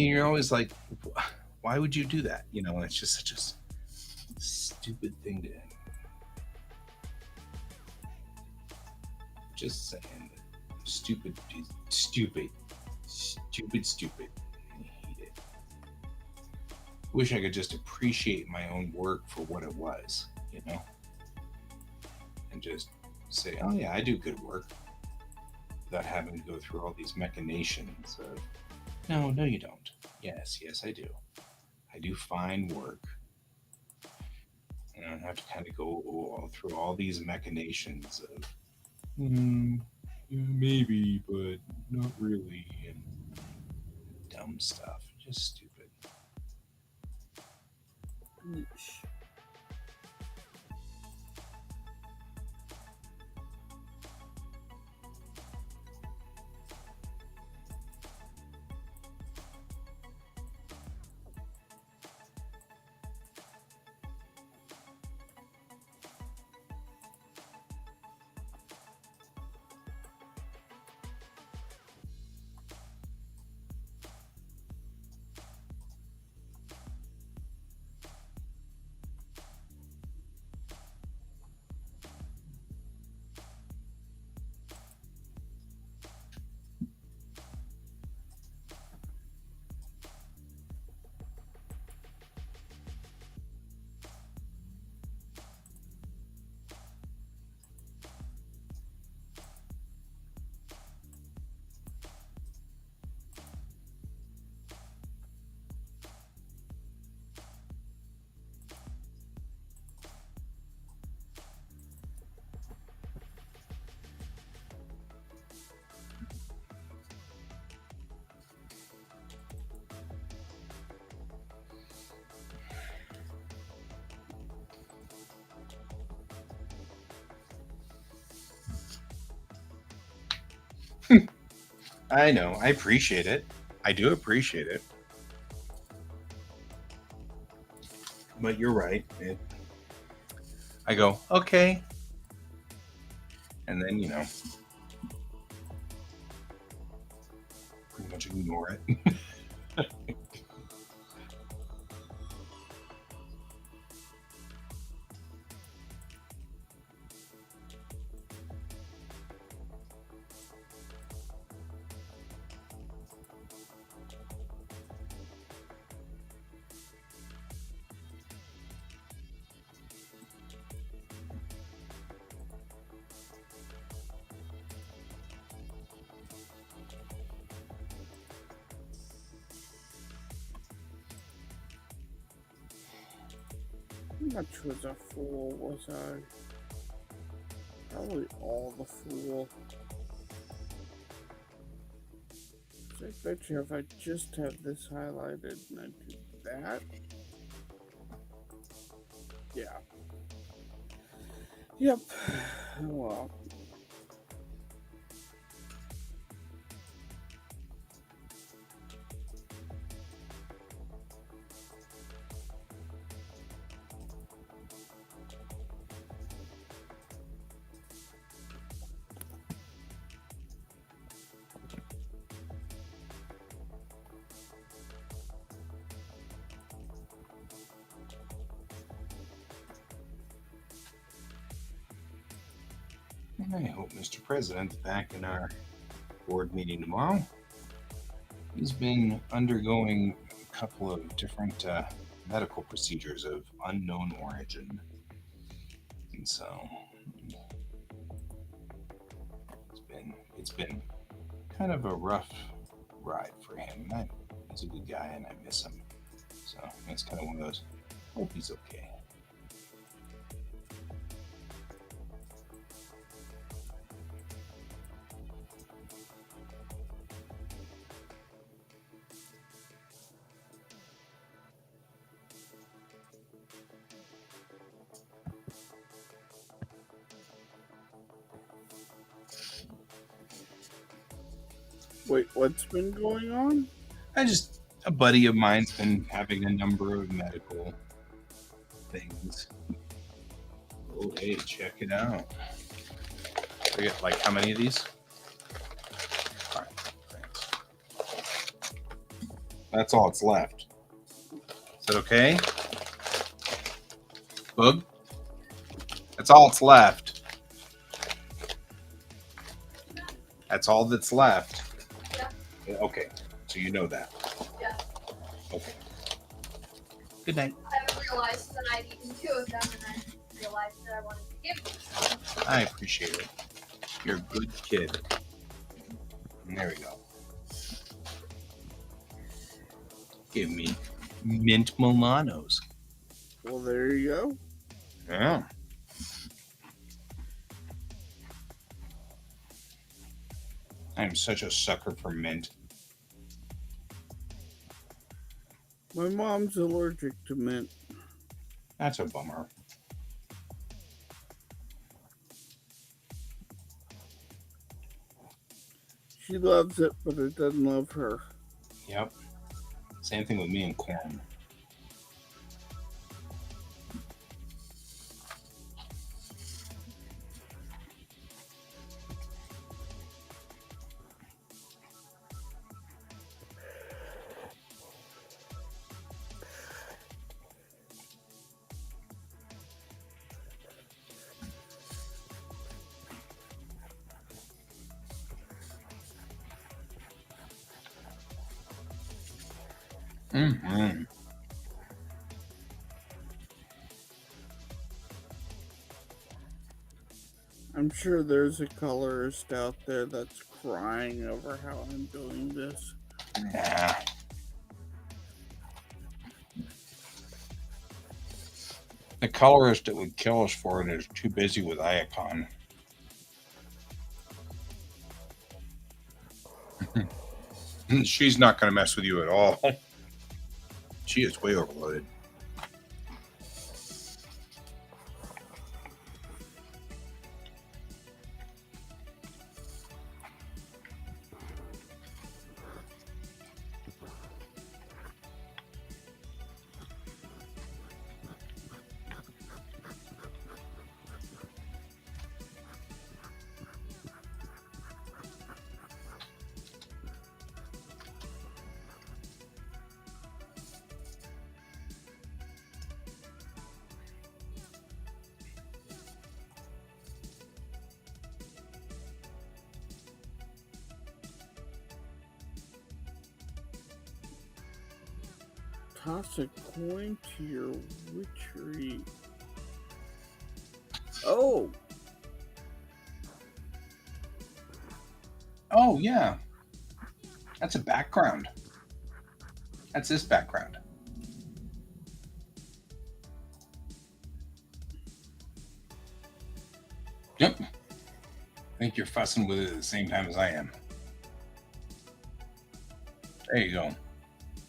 you're always like, why would you do that? You know, and it's just such a stupid thing to. Just saying, stupid, stupid, stupid, stupid. I hate it. Wish I could just appreciate my own work for what it was, you know, and just say, oh yeah, I do good work, without having to go through all these machinations of, no, no, you don't. Yes, yes, I do. I do fine work. And I don't have to kind of go all through all these machinations of, mm, yeah, maybe, but not really, and dumb stuff. Just stupid. Yeesh. I know. I appreciate it. I do appreciate it. But you're right. I go, okay. And then, pretty much ignore it. How much was a fool, was I? Probably all the fool. I bet you if I just have this highlighted and I do that. Yeah. Yep. Well. I hope Mr. President's back in our board meeting tomorrow. He's been undergoing a couple of different medical procedures of unknown origin. And so it's been kind of a rough ride for him. And he's a good guy and I miss him. So it's kind of one of those, hope he's okay. Wait, what's been going on? A buddy of mine's been having a number of medical things. Oh, hey, check it out. Forget, like, how many of these? All right, thanks. That's all that's left. Is that okay? Boog? That's all that's left. That's all that's left. Yeah. Okay. So you know that. Yeah. Okay. Good night. I haven't realized that I'd eaten 2 of them, and I realized that I wanted to give you some. I appreciate it. You're a good kid. And there we go. Give me mint Milanos. Well, there you go. Yeah. I'm such a sucker for mint. My mom's allergic to mint. That's a bummer. She loves it, but it doesn't love her. Yep. Same thing with me and corn. Mm-hmm. I'm sure there's a colorist out there that's crying over how I'm doing this. Nah. The colorist that would kill us for it is too busy with Iacon. She's not going to mess with you at all. She is way overloaded. Toss a coin to your witchery. Oh! Oh, yeah. That's a background. That's this background. Yep. I think you're fussing with it at the same time as I am. There you go.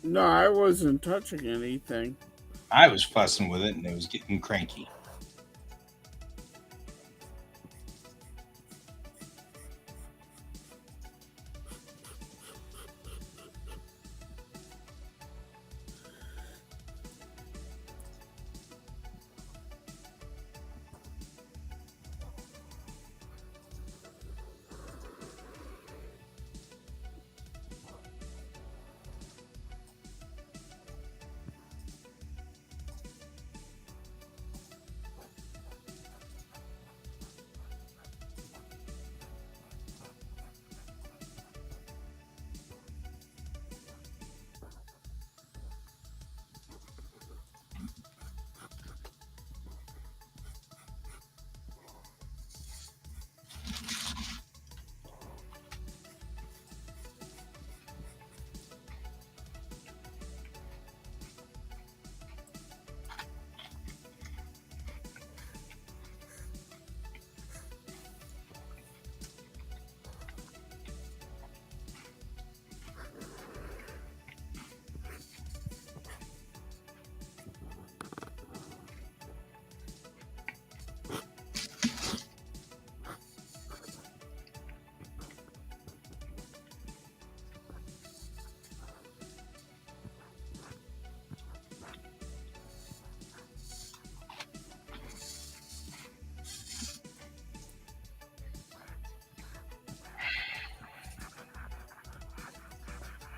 No, I wasn't touching anything. I was fussing with it and it was getting cranky.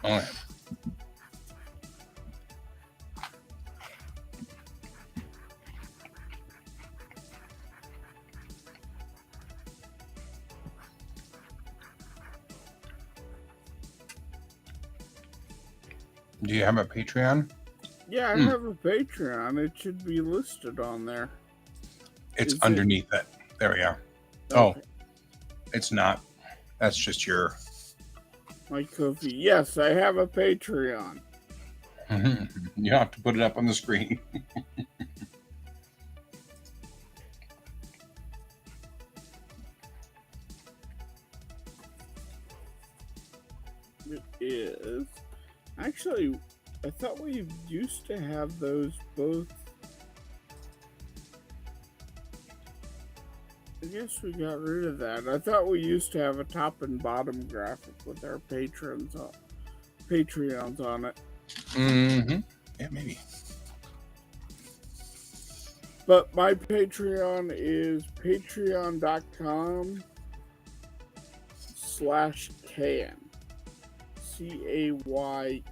All right. Do you have a Patreon? Yeah, I have a Patreon. It should be listed on there. It's Is underneath it? There we go. Okay. Oh, it's not. That's just your. My Ko-fi. Yes, I have a Patreon. You have to put it up on the screen. It is. Actually, I thought we used to have those both. I guess we got rid of that. I thought we used to have a top and bottom graphic with our Patreons on it. Mm-hmm. Yeah, maybe. But my Patreon is patreon.com/can. CAYEN.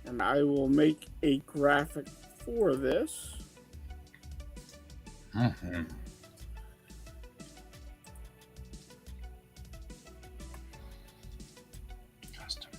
And I will make a graphic for this. Mm-hmm. Custom.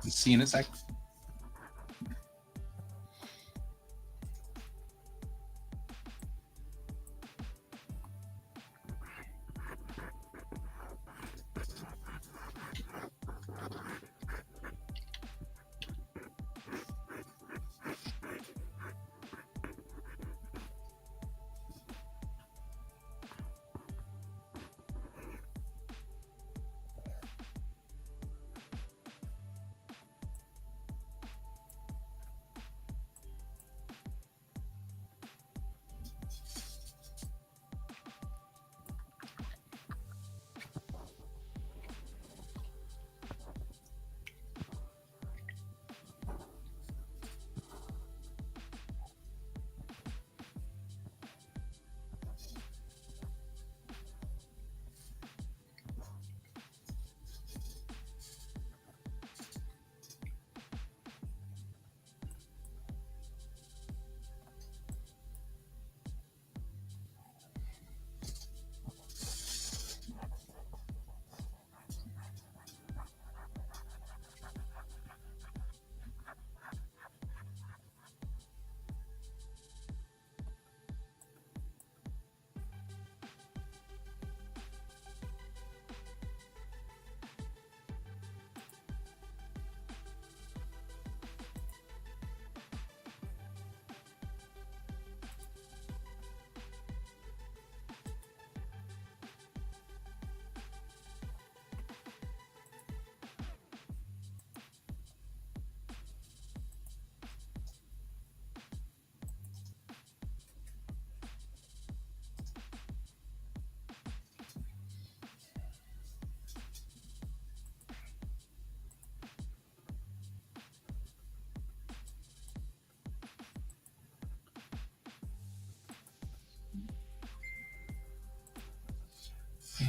See you in a sec.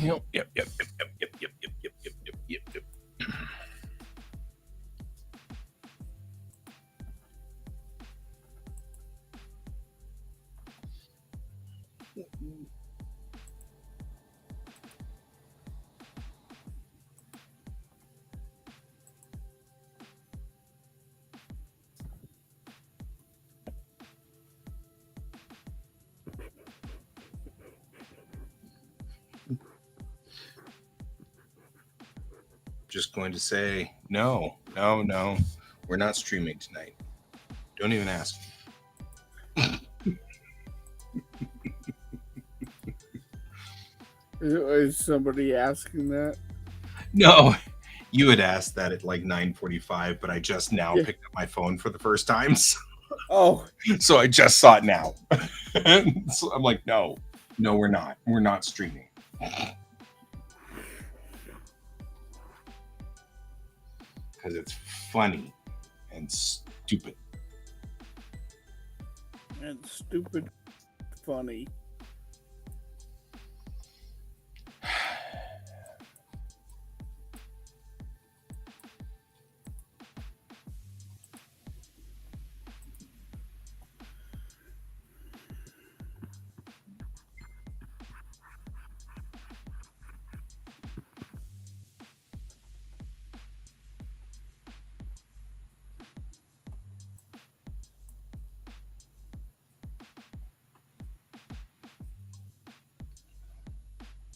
Yep, yep, yep, yep, yep, yep, yep, yep, yep, yep, yep, yep. Just going to say no, no, no. We're not streaming tonight. Don't even ask. Is somebody asking that? No, you had asked that at like 9:45, but I just now Yeah. picked up my phone for the first time, Oh, so I just saw it now. So I'm like, no, no, we're not. We're not streaming. Because it's funny and stupid. and stupid funny.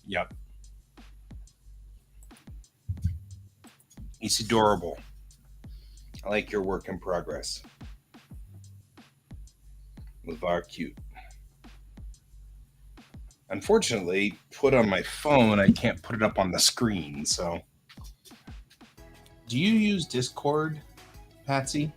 Yep. It's adorable. I like your work in progress. LeVar cute. Unfortunately, put on my phone, I can't put it up on the screen. So, do you use Discord, Patsy?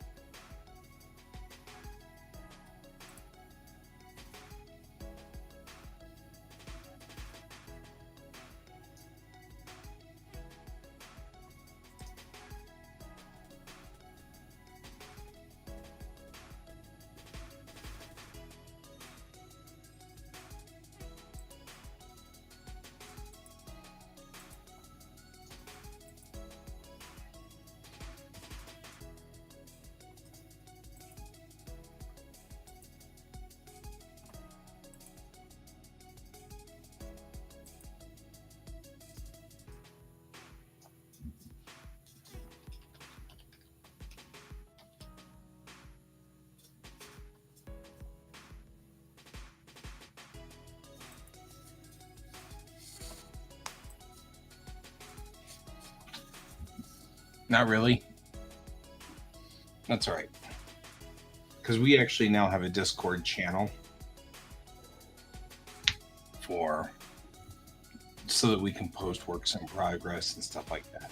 Not really. That's all right. Because we actually now have a Discord channel for so that we can post works in progress and stuff like that.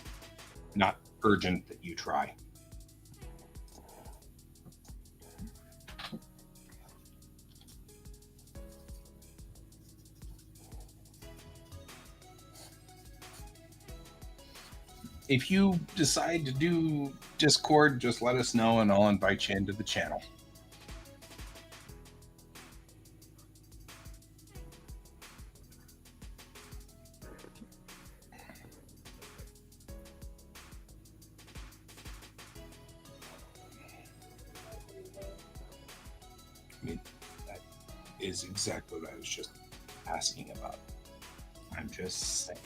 Not urgent that you try. If you decide to do Discord, just let us know and I'll invite you into the channel. I mean, that is exactly what I was just asking about. I'm just saying.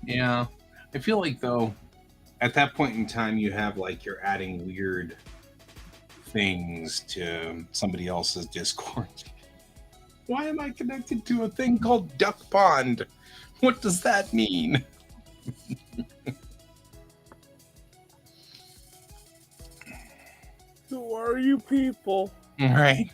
Yeah. I feel like, though, at that point in time, you have like you're adding weird things to somebody else's Discord. Why am I connected to a thing called Duck Pond? What does that mean? Who are you people? Right.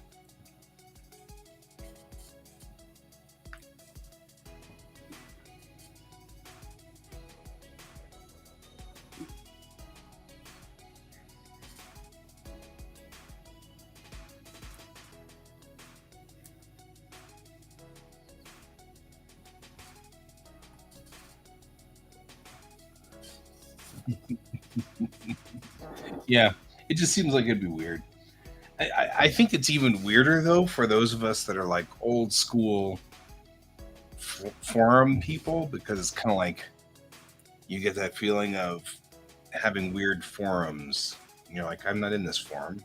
Yeah, it just seems like it'd be weird. I think it's even weirder though for those of us that are like old school forum people, because it's kind of like you get that feeling of having weird forums. You're like, I'm not in this forum.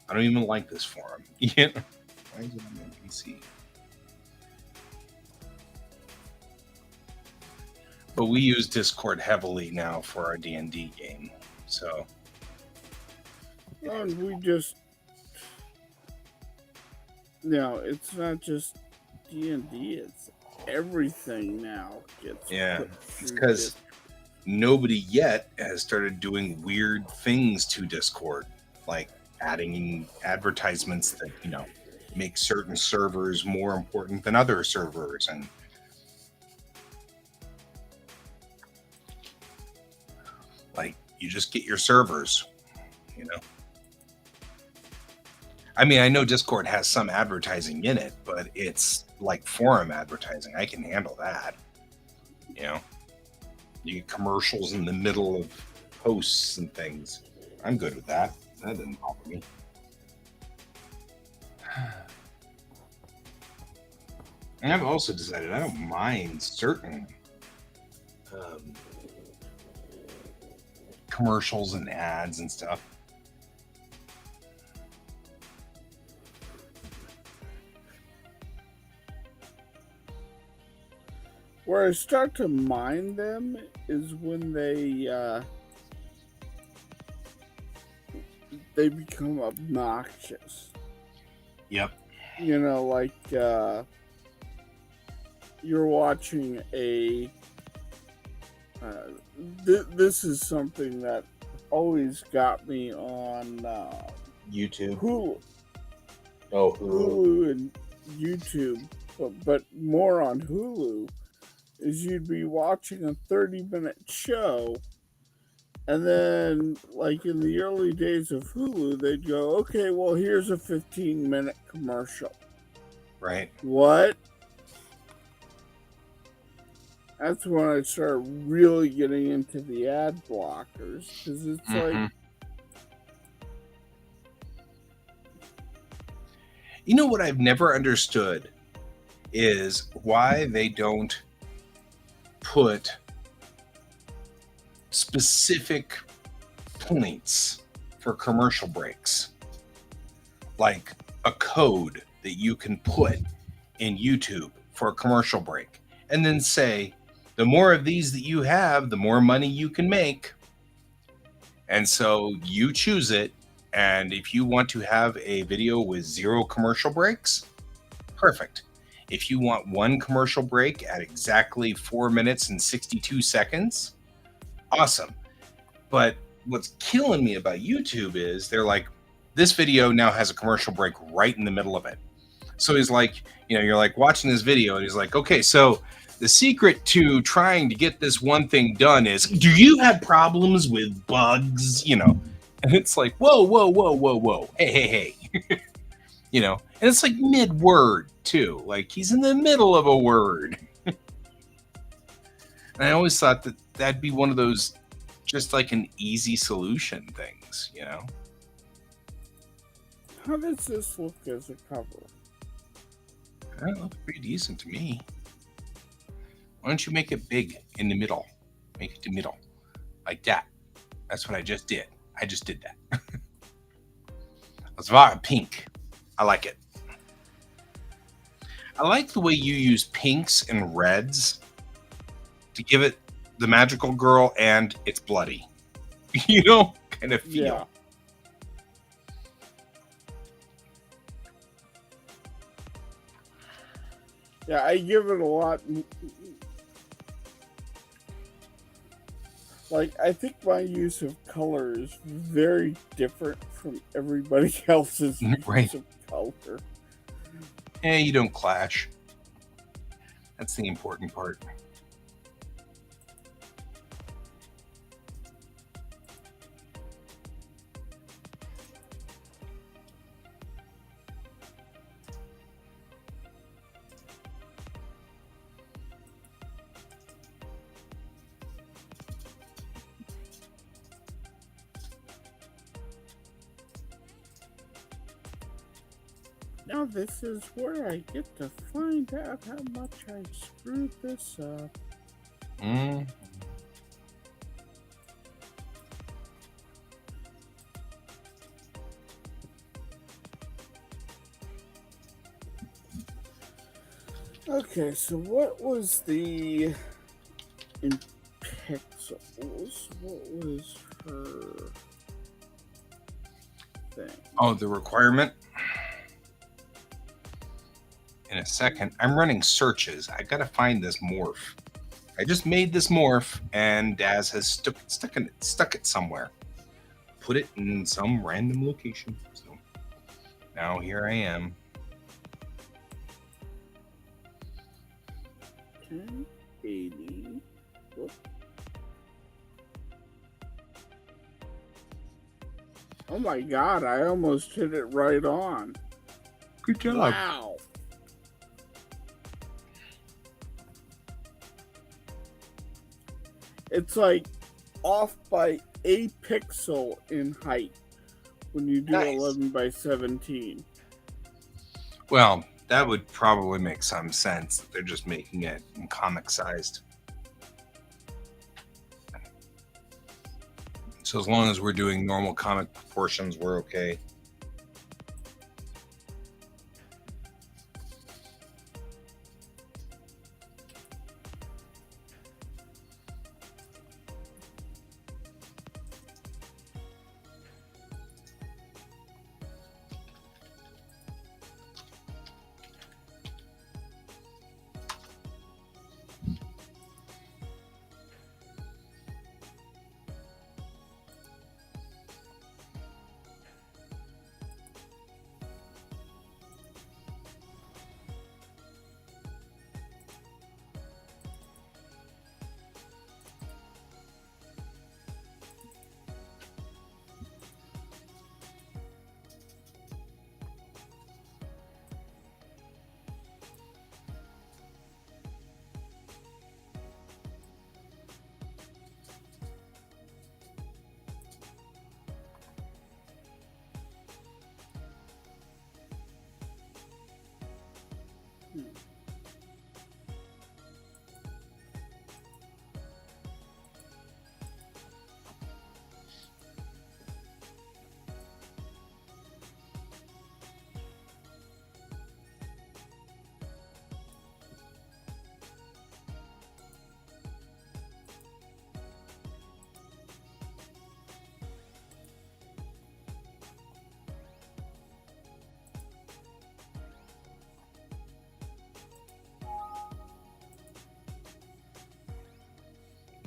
I don't even like this forum. You know? Why is it on my PC? But we use Discord heavily now for our D&D game. So And we just, it's not just D&D, it's everything now gets yeah, put it's through because this. nobody yet has started doing weird things to Discord, like adding advertisements that, make certain servers more important than other servers. And like, you just get your servers, you know? I mean, I know Discord has some advertising in it, but it's like forum advertising. I can handle that. You know, you get commercials in the middle of posts and things. I'm good with that. That doesn't bother me. And I've also decided I don't mind certain um, commercials and ads and stuff. Where I start to mind them is when they become obnoxious. Yep. Like you're watching a. This is something that always got me on YouTube. Hulu. Oh, Hulu and YouTube, but more on Hulu, is you'd be watching a 30-minute show, and then, like in the early days of Hulu, they'd go, okay, well, here's a 15-minute commercial. Right. What? That's when I started really getting into the ad blockers, because it's like, you know what I've never understood is why they don't put specific points for commercial breaks, like a code that you can put in YouTube for a commercial break, and then say, the more of these that you have, the more money you can make. And so you choose it. And if you want to have a video with 0 commercial breaks, perfect. If you want 1 commercial break at exactly 4 minutes and 62 seconds, awesome. But what's killing me about YouTube is they're like, this video now has a commercial break right in the middle of it. So he's like, you're like watching this video and he's like, okay, so the secret to trying to get this one thing done is, do you have problems with bugs? And it's like, whoa, whoa, whoa, whoa, whoa. Hey. And it's like mid-word too. Like he's in the middle of a word. And I always thought that that'd be one of those just like an easy solution things, how does this look as a cover? That looks pretty decent to me. Why don't you make it big in the middle? Make it the middle. Like that. That's what I just did. I just did that. It's very pink. I like it. I like the way you use pinks and reds to give it the magical girl and it's bloody. Kind of feel. Yeah. Yeah, I give it a lot. Like, I think my use of color is very different from everybody else's Right. use of color. You don't clash. That's the important part. Now this is where I get to find out how much I screwed this up. Mm. Okay, so what was the in pixels? What was her thing? Oh, the requirement? In a second. I'm running searches. I gotta find this morph. I just made this morph, and Daz has stuck it somewhere. Put it in some random location. So now here I am. 1080. Whoop. Oh my god, I almost hit it right on. Good job. Wow. It's like off by a pixel in height when you do Nice. 11 by 17. Well, that would probably make some sense. They're just making it comic sized. So as long as we're doing normal comic proportions, we're okay.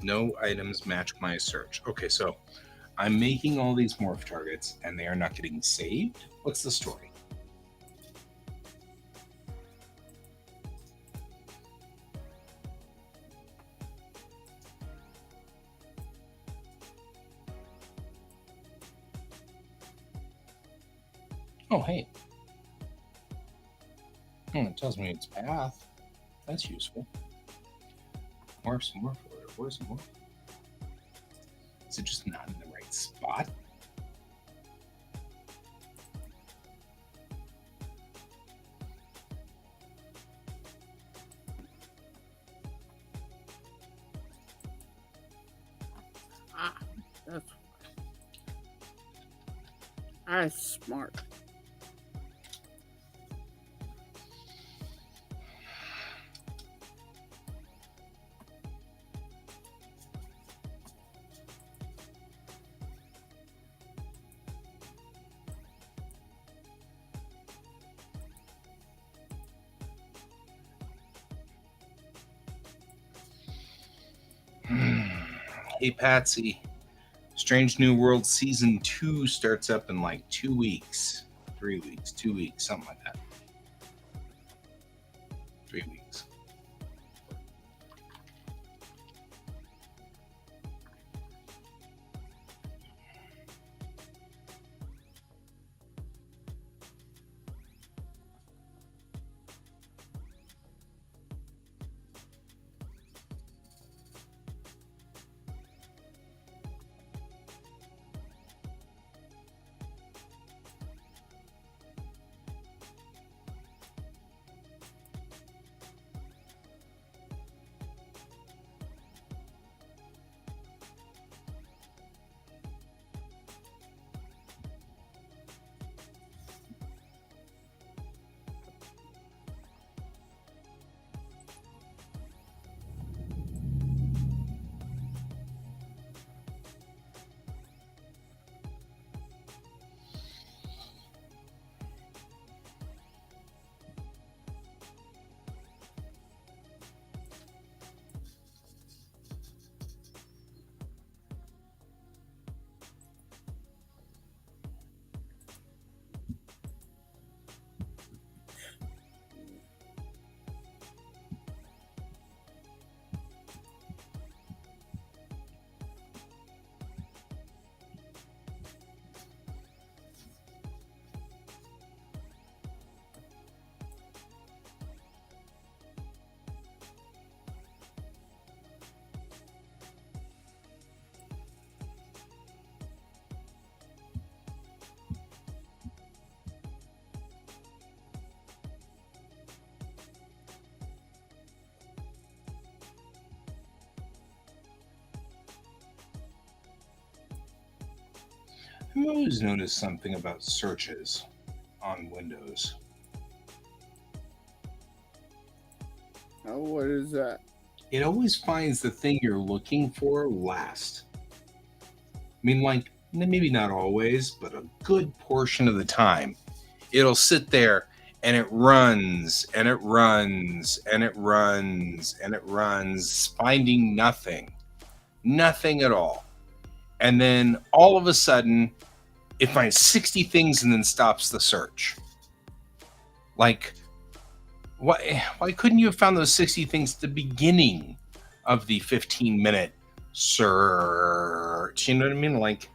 No items match my search. Okay, so I'm making all these morph targets and they are not getting saved. What's the story? Oh, hey. It tells me its path. That's useful. Morph, order. Where's morph? Is it just not in the right spot? That's smart. Hey, Patsy. Strange New World Season 2 starts up in like 2 weeks. 3 weeks, 2 weeks, something like that. 3 weeks. I've always noticed something about searches on Windows. Oh, what is that? It always finds the thing you're looking for last. I mean, like, maybe not always, but a good portion of the time. It'll sit there and it runs and it runs and it runs and it runs, finding nothing. Nothing at all. And then all of a sudden, it finds 60 things and then stops the search. Like, why couldn't you have found those 60 things at the beginning of the 15-minute search? You know what I mean? Like,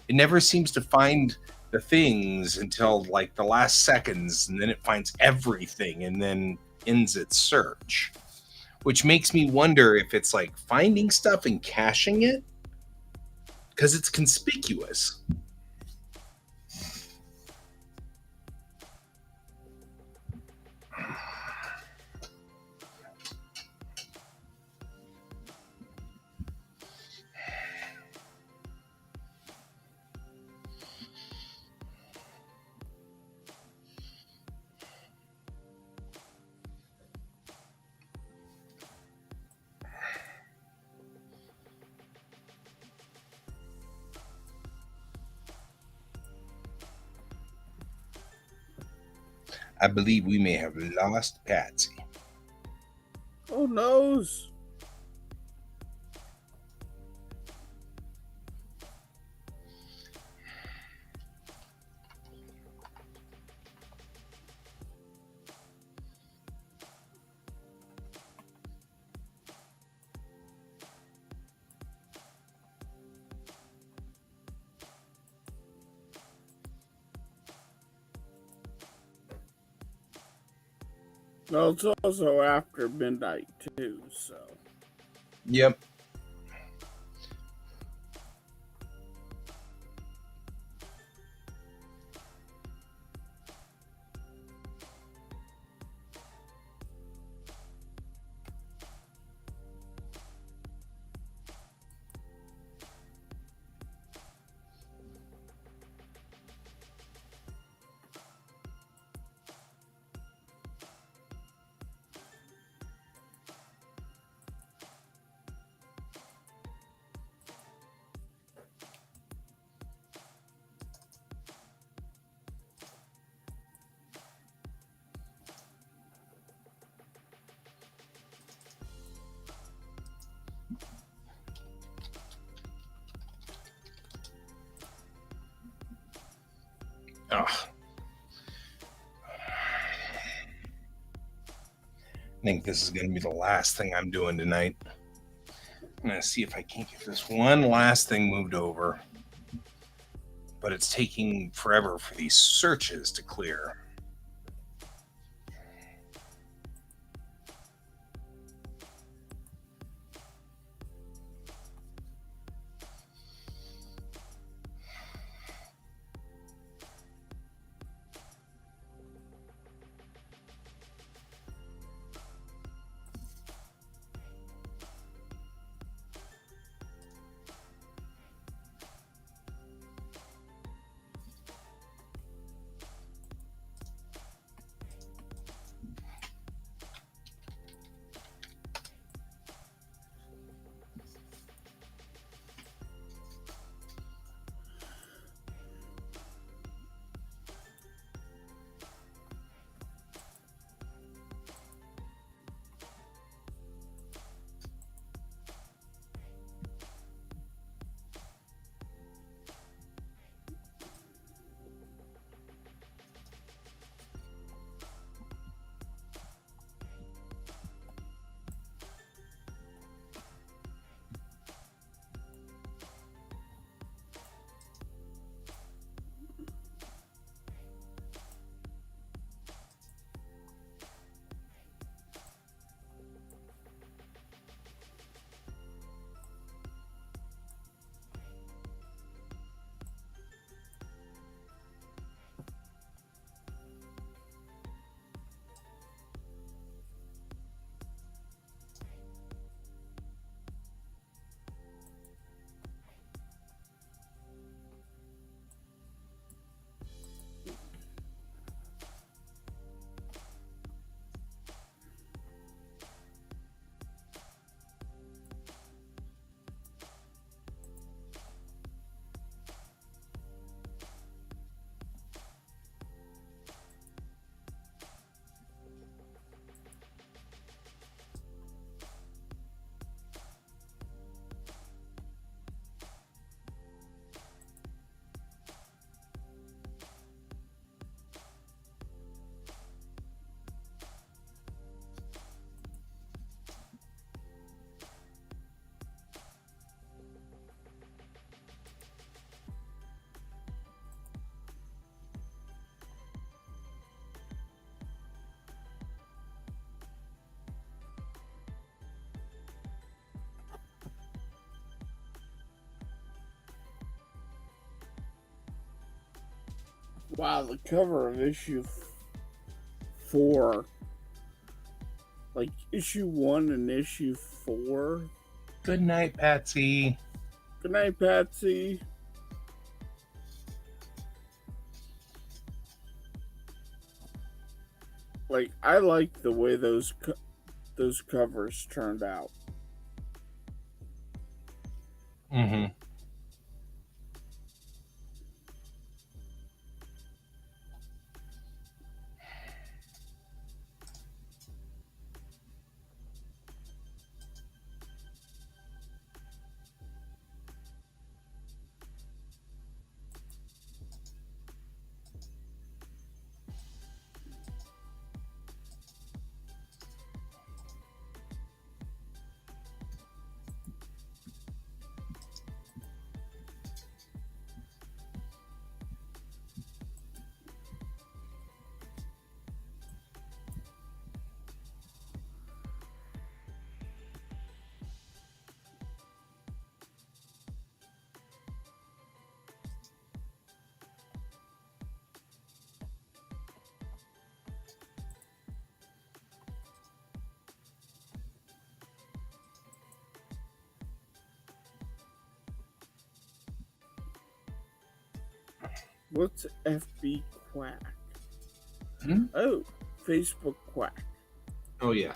it never seems to find the things until like the last seconds, and then it finds everything and then ends its search, which makes me wonder if it's like finding stuff and caching it because it's conspicuous. I believe we may have lost Patsy. Who knows? Well, it's also after midnight too, so. Yep. Oh, I think this is going to be the last thing I'm doing tonight. I'm going to see if I can't get this one last thing moved over. But it's taking forever for these searches to clear. Wow, the cover of issue 4, like issue 1 and issue 4. Good night, Patsy. Good night, Patsy. Like, I like the way those covers turned out. Mm-hmm. What's FB Quack? Hmm? Oh, Facebook Quack. Oh, yeah.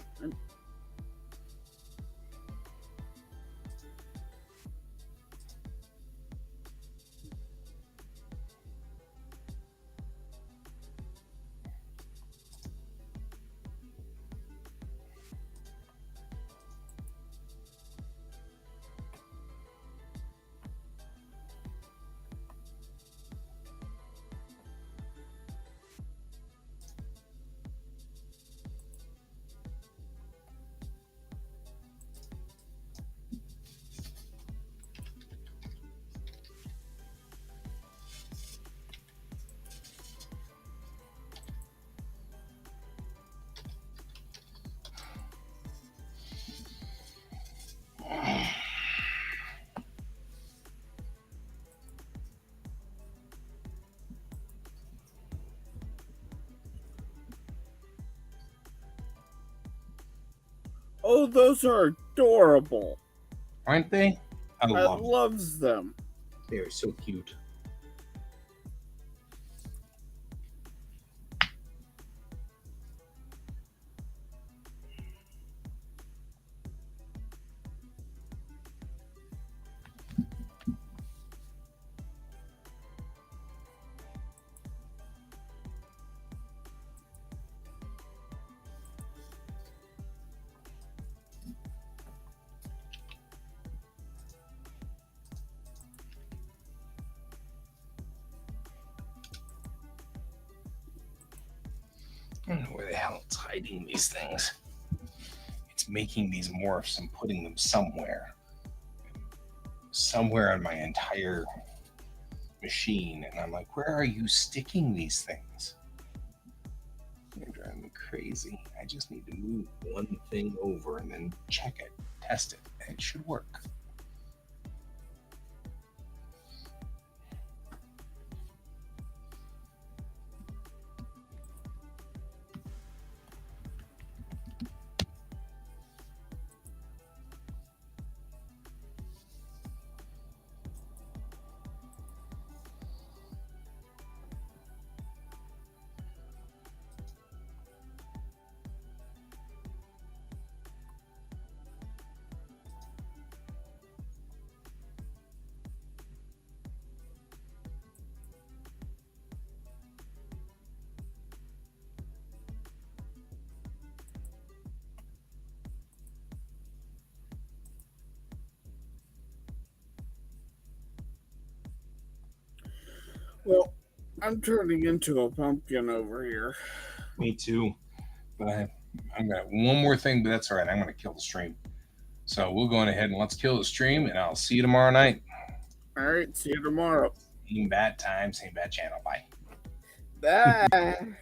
Oh, those are adorable. Aren't they? I I love them. loves them. They are so cute. I don't know where the hell it's hiding these things. It's making these morphs and putting them somewhere. Somewhere on my entire machine. And I'm like, where are you sticking these things? They're driving me crazy. I just need to move one thing over and then check it, test it, and it should work. Well, I'm turning into a pumpkin over here. Me too. But I'm gonna one more thing, but that's all right. I'm gonna kill the stream. So we'll go on ahead and let's kill the stream, and I'll see you tomorrow night. All right, see you tomorrow. Same bad time, same bad channel. Bye. Bye.